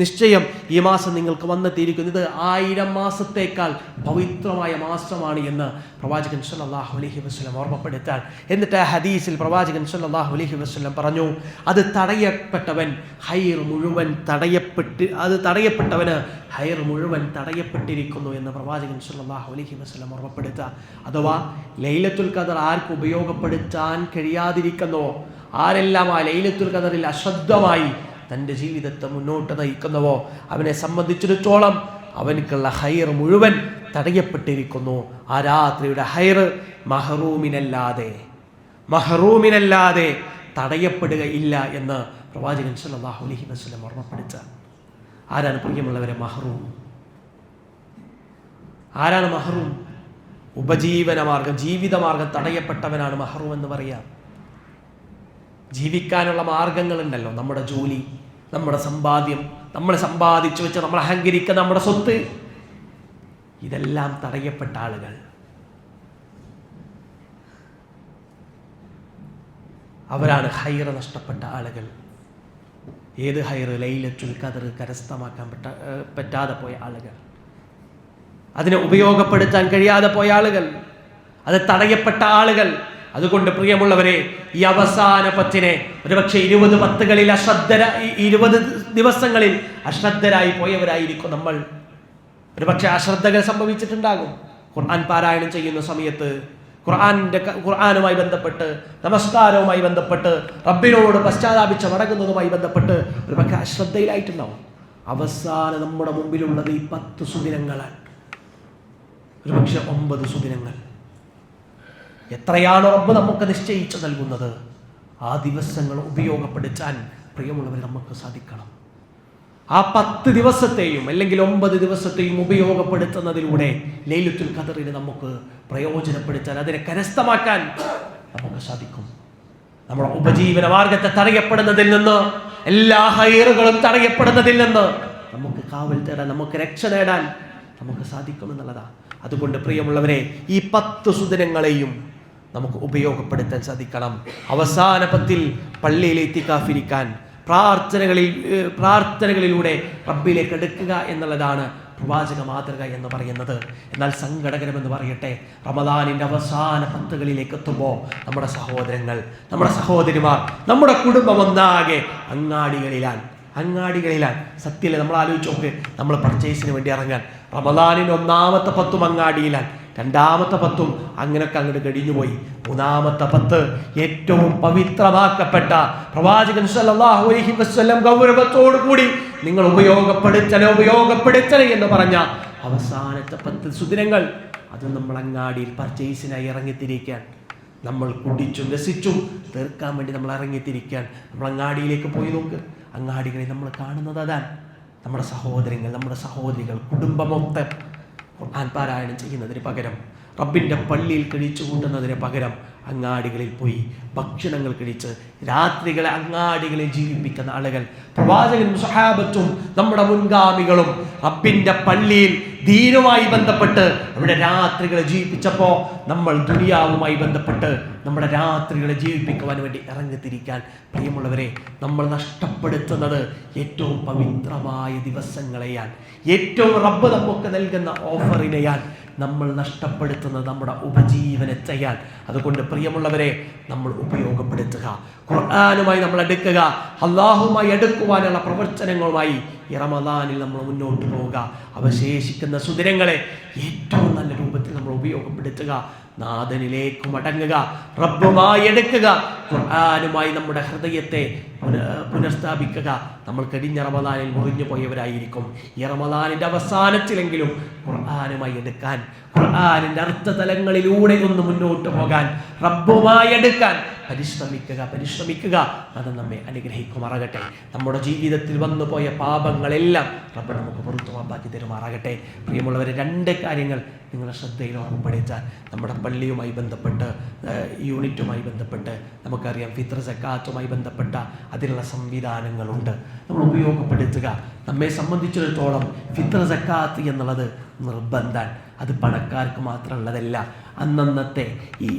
നിശ്ചയം ഈ മാസം നിങ്ങൾക്ക് വന്നെത്തിയിരിക്കുന്നു. ഇത് 1000 മാസത്തേക്കാൾ പവിത്രമായ മാസമാണ് എന്ന് പ്രവാചകൻ സല്ലല്ലാഹു അലൈഹി വസല്ലം ഓർമ്മപ്പെടുത്താൻ. എന്നിട്ട് ആ ഹദീസിൽ പ്രവാചകൻ സല്ലല്ലാഹു അലൈഹി വസല്ലം പറഞ്ഞു, അത് തടയപ്പെട്ടവൻ ഹൈർ മുഴുവൻ തടയപ്പെട്ടവന് ഹൈർ മുഴുവൻ തടയപ്പെട്ടിരിക്കുന്നു എന്ന് പ്രവാചകൻ സല്ലല്ലാഹു അലൈഹി വസല്ലം ഓർമ്മപ്പെടുത്തുക. അഥവാ ലൈലത്തുൽ ഖദർ ആർക്ക് ഉപയോഗപ്പെടുത്താൻ കഴിയാതിരിക്കുന്നോ, ആരെല്ലാം ആ ലൈലത്തുൽ ഖദറിൽ അശ്രദ്ധമായി തൻ്റെ ജീവിതത്തെ മുന്നോട്ട് നയിക്കുന്നുവോ അവനെ സംബന്ധിച്ചിടത്തോളം അവനക്കുള്ള ഹൈർ മുഴുവൻ തടയപ്പെട്ടിരിക്കുന്നു. ആ രാത്രിയുടെ ഹൈർ മഹറൂമിനല്ലാതെ തടയപ്പെടുകയില്ല എന്ന് പ്രവാചകൻ സല്ലല്ലാഹു അലൈഹി വസല്ലം ഓർമ്മപ്പെടുത്തുക. ആരാണ് പ്രിയമുള്ളവരെ മഹറൂം? ആരാണ് മഹറൂം? ഉപജീവനമാർഗം, ജീവിതമാർഗം തടയപ്പെട്ടവനാണ് മഹറൂം എന്ന് പറയാം. ജീവിക്കാനുള്ള മാർഗങ്ങളുണ്ടല്ലോ, നമ്മുടെ ജോലി, നമ്മുടെ സമ്പാദ്യം, നമ്മൾ സമ്പാദിച്ചു വെച്ച് നമ്മൾ അഹങ്കരിക്കുന്ന നമ്മുടെ സ്വത്ത്, ഇതെല്ലാം തടയപ്പെട്ട ആളുകൾ. അവരാണ് ഹൈറ് നഷ്ടപ്പെട്ട ആളുകൾ. ഏത് ഹൈറ്? ലൈലത്തുൽ ഖദർ കരസ്ഥമാക്കാൻ പറ്റാതെ പോയ ആളുകൾ, അതിനെ ഉപയോഗപ്പെടുത്താൻ കഴിയാതെ പോയ ആളുകൾ, അത് തടയപ്പെട്ട ആളുകൾ. അതുകൊണ്ട് പ്രിയമുള്ളവരെ, ഈ അവസാന 10-നെ ഒരുപക്ഷെ 20 പത്തുകളിൽ 20 ദിവസങ്ങളിൽ അശ്രദ്ധരായി പോയവരായിരിക്കും നമ്മൾ. ഒരുപക്ഷെ അശ്രദ്ധകൾ സംഭവിച്ചിട്ടുണ്ടാകും. ഖുർആൻ പാരായണം ചെയ്യുന്ന സമയത്ത്, ഖുർആനുമായി ബന്ധപ്പെട്ട്, നമസ്കാരവുമായി ബന്ധപ്പെട്ട്, റബ്ബിനോട് പശ്ചാത്താപിച്ച് മടങ്ങുന്നതുമായി ബന്ധപ്പെട്ട് ഒരുപക്ഷെ അശ്രദ്ധയിലായിട്ടുണ്ടാവും. അവസാനം നമ്മുടെ മുമ്പിലുള്ളത് ഈ 10 സുദിനങ്ങളാണ്, ഒരുപക്ഷെ 9 സുദിനങ്ങൾ. എത്രയാണോ റബ്ബ് നമുക്ക് നിശ്ചയിച്ചു നൽകുന്നത്, ആ ദിവസങ്ങൾ ഉപയോഗപ്പെടുത്താൻ പ്രിയമുള്ളവർ നമുക്ക് സാധിക്കണം. ആ 10 ദിവസത്തെയും അല്ലെങ്കിൽ 9 ദിവസത്തെയും ഉപയോഗപ്പെടുത്തുന്നതിലൂടെ ലൈലത്തുൽ ഖദറിനെ നമുക്ക് പ്രയോജനപ്പെടുത്താൻ, അതിനെ കരസ്ഥമാക്കാൻ നമുക്ക് സാധിക്കും. നമ്മുടെ ഉപജീവന മാർഗത്തെ തടയപ്പെടുന്നതിൽ നിന്ന്, എല്ലാ ഹൈറുകളും തടയപ്പെടുന്നതിൽ നിന്ന് നമുക്ക് കാവൽ തേടാൻ, നമുക്ക് രക്ഷ നേടാൻ നമുക്ക് സാധിക്കുമെന്നുള്ളതാണ്. അതുകൊണ്ട് പ്രിയമുള്ളവരെ, ഈ 10 സുദിനങ്ങളെയും നമുക്ക് ഉപയോഗപ്പെടുത്താൻ സാധിക്കണം. അവസാന 10-ൽ പള്ളിയിൽ ഇത്തികാഫിരിക്കാൻ, പ്രാർത്ഥനകളിലൂടെ റബ്ബിലേക്ക് അടുക്കുക എന്നുള്ളതാണ് പ്രവാചക മാതൃക എന്ന് പറയുന്നത്. എന്നാൽ സങ്കടകരമെന്ന് പറയട്ടെ, റമദാനിൻ്റെ അവസാന 10കളിലേക്ക് എത്തുമ്പോൾ നമ്മുടെ സഹോദരങ്ങൾ, നമ്മുടെ സഹോദരിമാർ, നമ്മുടെ കുടുംബം ഒന്നാകെ അങ്ങാടികളിലാണ്. സത്യത്തിൽ നമ്മൾ ആലോചിച്ച് നോക്ക്, നമ്മൾ പർച്ചേസിന് വേണ്ടി ഇറങ്ങാൻ റമദാനിൻ്റെ ഒന്നാമത്തെ 10 അങ്ങാടിയിലാണ്, രണ്ടാമത്തെ 10 അങ്ങനെയൊക്കെ അങ്ങോട്ട് കഴിഞ്ഞുപോയി. മൂന്നാമത്തെ 10 ഏറ്റവും പവിത്രമാക്കപ്പെട്ട പ്രവാചകൻ സല്ലല്ലാഹു അലൈഹി വസല്ലം ഗൗരവത്തോടു കൂടി നിങ്ങൾ ഉപയോഗപ്പെടുത്തണേ എന്ന് പറഞ്ഞ അവസാനത്തെ 10 സുദിനങ്ങൾ, അത് നമ്മൾ അങ്ങാടിയിൽ പർച്ചേസിനായി ഇറങ്ങിത്തിരിക്കാൻ, നമ്മൾ കുടിച്ചും രസിച്ചും തീർക്കാൻ വേണ്ടി നമ്മൾ ഇറങ്ങിത്തിരിക്കാൻ നമ്മൾ അങ്ങാടിയിലേക്ക് പോയി നോക്ക്. അങ്ങാടികളിൽ നമ്മൾ കാണുന്നത് അതാണ്. നമ്മുടെ സഹോദരങ്ങൾ, നമ്മുടെ സഹോദരികൾ, കുടുംബമൊത്തം ഖുർആൻ പാരായണം ചെയ്യുന്നതിന് പകരം, റബ്ബിൻ്റെ പള്ളിയിൽ കഴിച്ചു കൂട്ടുന്നതിന് പകരം അങ്ങാടികളിൽ പോയി ഭക്ഷണങ്ങൾ കഴിച്ച് രാത്രികളെ അങ്ങാടികളിൽ ജീവിപ്പിക്കുന്ന ആളുകൾ, പ്രവാചകനും സ്വഹാബത്തും നമ്മുടെ മുൻഗാമികളും റബ്ബിൻ്റെ പള്ളിയിൽ ദീനുമായി ബന്ധപ്പെട്ട് അവിടെ രാത്രികളെ ജീവിപ്പിച്ചപ്പോൾ നമ്മൾ ദുനിയാവുമായി ബന്ധപ്പെട്ട് നമ്മുടെ രാത്രികളെ ജീവിപ്പിക്കുവാൻ വേണ്ടി ഇറങ്ങിത്തിരിക്കാൻ പ്രിയമുള്ളവരെ, നമ്മൾ നഷ്ടപ്പെടുത്തുന്നത് ഏറ്റവും പവിത്രമായ ദിവസങ്ങളെയാണ്, ഏറ്റവും റബ്ബ് നമുക്ക് നൽകുന്ന ഓഫറിനെയാണ് നമ്മൾ നഷ്ടപ്പെടുത്തുന്നത്, നമ്മുടെ ഉപജീവനത്തെയാണ്. അതുകൊണ്ട് പ്രിയമുള്ളവരെ, നമ്മൾ ഉപയോഗപ്പെടുത്തുക, ഖുർആനുമായി നമ്മൾ അടുക്കുക, അല്ലാഹുമായി അടുക്കുവാനുള്ള പ്രവർത്തനങ്ങളുമായി ഈ റമദാനിൽ നമ്മൾ മുന്നോട്ട് പോവുക. അവശേഷിക്കുന്ന സുദിനങ്ങളെ ഏറ്റവും നല്ല രൂപത്തിൽ നമ്മൾ ഉപയോഗപ്പെടുത്തുക, നാഥനിലേക്ക് മടങ്ങുക, റബ്ബുമായി എടുക്കുക, ഖുർആനുമായി നമ്മുടെ ഹൃദയത്തെ പുനഃസ്ഥാപിക്കുക. നമ്മൾ കഴിഞ്ഞ റമദാനിൽ മുറിഞ്ഞു പോയവരായിരിക്കും. ഈ റമദാനിൻ്റെ അവസാനത്തിലെങ്കിലും ഖുർആനുമായി എടുക്കാൻ, ഖുർആനിൻ്റെ അർത്ഥതലങ്ങളിലൂടെ ഒന്ന് മുന്നോട്ട് പോകാൻ, റബ്ബുമായി എടുക്കാൻ പരിശ്രമിക്കുക. അത് നമ്മെ അനുഗ്രഹിക്കുമാറാകട്ടെ. നമ്മുടെ ജീവിതത്തിൽ വന്നുപോയ പാപങ്ങളെല്ലാം റബ്ബ് നമുക്ക് പുറത്തു മാപ്പാക്കി തരുമാറാകട്ടെ. പ്രിയമുള്ളവരെ, 2 കാര്യങ്ങൾ നിങ്ങളുടെ ശ്രദ്ധയിൽ ഓർമ്മപ്പെടുത്താൻ. നമ്മുടെ പള്ളിയുമായി ബന്ധപ്പെട്ട്, യൂണിറ്റുമായി ബന്ധപ്പെട്ട്, നമുക്കറിയാം ഫിത്ർ സക്കാത്തുമായി ബന്ധപ്പെട്ട അതിനുള്ള സംവിധാനങ്ങളുണ്ട്, നമ്മൾ ഉപയോഗപ്പെടുത്തുക. നമ്മെ സംബന്ധിച്ചിടത്തോളം ഫിത്ർ സക്കാത്ത് എന്നുള്ളത് നിർബന്ധമാണ്. അത് പണക്കാർക്ക് മാത്രമുള്ളതല്ല. അന്നത്തെ ഈ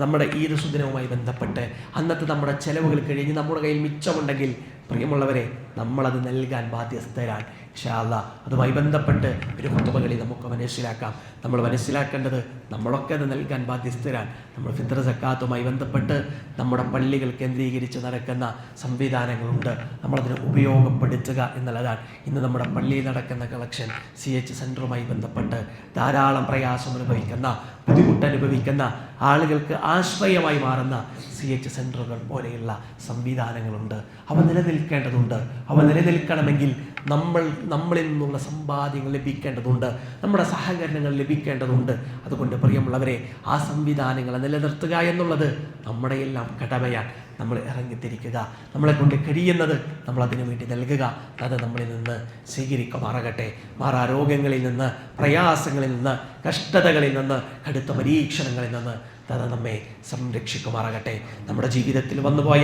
നമ്മുടെ ഈദ് സുദിനവുമായി ബന്ധപ്പെട്ട് അന്നത്തെ നമ്മുടെ ചെലവുകൾ കഴിഞ്ഞ് നമ്മുടെ കയ്യിൽ മിച്ചമുണ്ടെങ്കിൽ പ്രിയമുള്ളവരെ, നമ്മളത് നൽകാൻ ബാധ്യസ്ഥരാണ്. ഇൻഷാ അല്ലാഹ് അതുമായി ബന്ധപ്പെട്ട് ഒരു ഖുതുബകളിൽ നമുക്ക് മനസ്സിലാക്കാം. നമ്മൾ മനസ്സിലാക്കേണ്ടത്, നമ്മളൊക്കെ അത് നൽകാൻ ബാധ്യസ്ഥരാണ്. നമ്മൾ ഫിത്ർ സക്കാത്തുമായി ബന്ധപ്പെട്ട് നമ്മുടെ പള്ളികൾ കേന്ദ്രീകരിച്ച് നടക്കുന്ന സംവിധാനങ്ങളുണ്ട്, നമ്മളതിനെ ഉപയോഗപ്പെടുത്തുക എന്നുള്ളതാണ്. ഇന്ന് നമ്മുടെ പള്ളിയിൽ നടക്കുന്ന കളക്ഷൻ CH സെൻറ്ററുമായി ബന്ധപ്പെട്ട് ധാരാളം പ്രയാസം അനുഭവിക്കുന്ന, ബുദ്ധിമുട്ടനുഭവിക്കുന്ന ആളുകൾക്ക് ആശ്രയമായി മാറുന്ന CH സെൻറ്ററുകൾ പോലെയുള്ള സംവിധാനങ്ങളുണ്ട്. അവ നിലനിൽക്കേണ്ടതുണ്ട്. അവ നിലനിൽക്കണമെങ്കിൽ നമ്മളിൽ നിന്നുള്ള സമ്പാദ്യങ്ങൾ ലഭിക്കേണ്ടതുണ്ട്, നമ്മുടെ സഹകരണങ്ങൾ ലഭിക്കേണ്ടതുണ്ട്. അതുകൊണ്ട് പ്രിയമുള്ളവരെ, ആ സംവിധാനങ്ങളെ നിലനിർത്തുക എന്നുള്ളത് നമ്മുടെ എല്ലാം കടമയാണ്. നമ്മൾ ഇറങ്ങിത്തിരിക്കുക, നമ്മളെ കൊണ്ട് കഴിയുന്നത് നമ്മൾ അതിനു വേണ്ടി നൽകുക. അത് നമ്മളിൽ നിന്ന് സ്വീകരിക്കുമാറാകട്ടെ. മാറാരോഗങ്ങളിൽ നിന്ന്, പ്രയാസങ്ങളിൽ നിന്ന്, കഷ്ടതകളിൽ നിന്ന്, കടുത്ത പരീക്ഷണങ്ങളിൽ നിന്ന് അത് നമ്മെ സംരക്ഷിക്കുമാറാകട്ടെ. നമ്മുടെ ജീവിതത്തിൽ വന്നുപോയ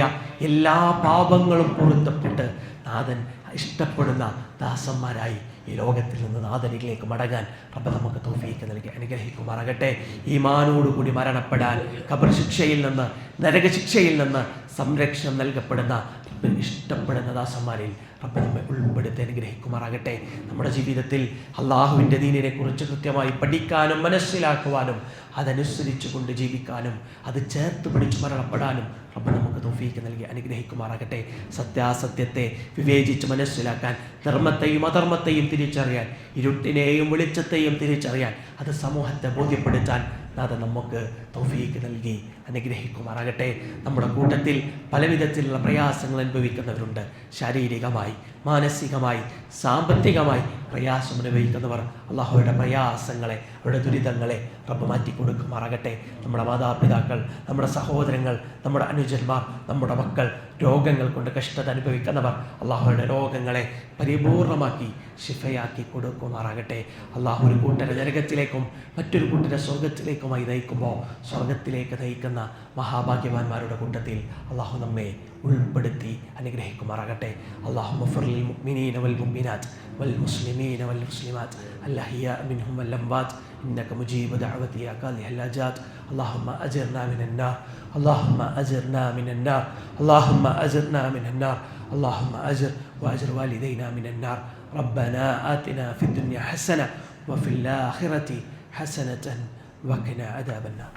എല്ലാ പാപങ്ങളും പൊറുത്തപ്പെട്ട് നാഥൻ ഇഷ്ടപ്പെടുന്ന ദാസന്മാരായി ഈ ലോകത്തിൽ നിന്ന് നാഥനിലേക്ക് മടങ്ങാൻ റബ്ബ് നമുക്ക് തൗഫീഖ് നൽകി അനുഗ്രഹിക്കുമാറാകട്ടെ. ഈമാനോടുകൂടി മരണപ്പെടാൻ, ഖബർ ശിക്ഷയിൽ നിന്ന്, നരകശിക്ഷയിൽ നിന്ന് സംരക്ഷണം നൽകപ്പെടുന്ന റബ്ബിന് ഇഷ്ടപ്പെടുന്ന ദാസന്മാരിൽ റബ്ബ് നമ്മെ ഉൾപ്പെടുത്തി അനുഗ്രഹിക്കുമാറാകട്ടെ. നമ്മുടെ ജീവിതത്തിൽ അള്ളാഹുവിൻ്റെ ദീനിനെ കുറിച്ച് കൃത്യമായി പഠിക്കാനും മനസ്സിലാക്കുവാനും അതനുസരിച്ച് കൊണ്ട് ജീവിക്കാനും അത് ചേർത്ത് പിടിച്ച് മരണപ്പെടാനും റബ്ബ് നമുക്ക് തൗഫീക്ക് നൽകി അനുഗ്രഹിക്കുമാറാകട്ടെ. സത്യാസത്യത്തെ വിവേചിച്ച് മനസ്സിലാക്കാൻ, ധർമ്മത്തെയും അധർമ്മത്തെയും തിരിച്ചറിയാൻ, ഇരുട്ടിനെയും വെളിച്ചത്തെയും തിരിച്ചറിയാൻ, അത് സമൂഹത്തെ ബോധ്യപ്പെടുത്താൻ അത് നമുക്ക് തൗഫീക്ക് നൽകി അനുഗ്രഹിക്കുമാറാകട്ടെ. നമ്മുടെ കൂട്ടത്തിൽ പലവിധത്തിലുള്ള പ്രയാസങ്ങൾ അനുഭവിക്കുന്നവരുണ്ട്. ശാരീരികമായി, മാനസികമായി, സാമ്പത്തികമായി പ്രയാസം അനുഭവിക്കുന്നവർ അള്ളാഹുവിൻ്റെ പ്രയാസങ്ങളെ, അവരുടെ ദുരിതങ്ങളെ റബ്ബ് മാറ്റി കൊടുക്കുമാറാകട്ടെ. നമ്മുടെ മാതാപിതാക്കൾ, നമ്മുടെ സഹോദരങ്ങൾ, നമ്മുടെ അനുജന്മാർ, നമ്മുടെ മക്കൾ രോഗങ്ങൾ കൊണ്ട് കഷ്ടത അനുഭവിക്കുന്നവർ അള്ളാഹുവിൻ്റെ രോഗങ്ങളെ പരിപൂർണമാക്കി ശിഫയാക്കി കൊടുക്കുമാറാകട്ടെ. അള്ളാഹു ഒരു കൂട്ടരെ നരകത്തിലേക്കും മറ്റൊരു കൂട്ടരെ സ്വർഗത്തിലേക്കുമായി നയിക്കുമ്പോൾ സ്വർഗത്തിലേക്ക് നയിക്കുന്ന മഹാഭാഗ്യവാന്മാരുടെ കൂട്ടത്തിൽ അള്ളാഹു നമ്മെ ഉൾപ്പെടുത്തി അനുഗ്രഹിക്കുമാറാകട്ടെ. അല്ലാഹുമ്മ ഗ്ഫിർ ലിൽ മുഅ്മിനീന വൽ മുഅ്മിനാത്ത് വൽ മുസ്ലിമീന വൽ മുസ്ലിമാത്ത് അൽഅഹ്യാ മിൻഹും വൽ അംവാത്ത് ഇന്നക മുജീബു ദഅവതി യാ ഖാദിഹൽ ഹജാത്ത്. اللهم أجرنا من النار، اللهم أجرنا من النار، اللهم أجرنا من النار، اللهم أجر وأجر والدينا من النار. ربنا آتنا في الدنيا حسنة وفي الآخرة حسنة وقنا عذاب النار.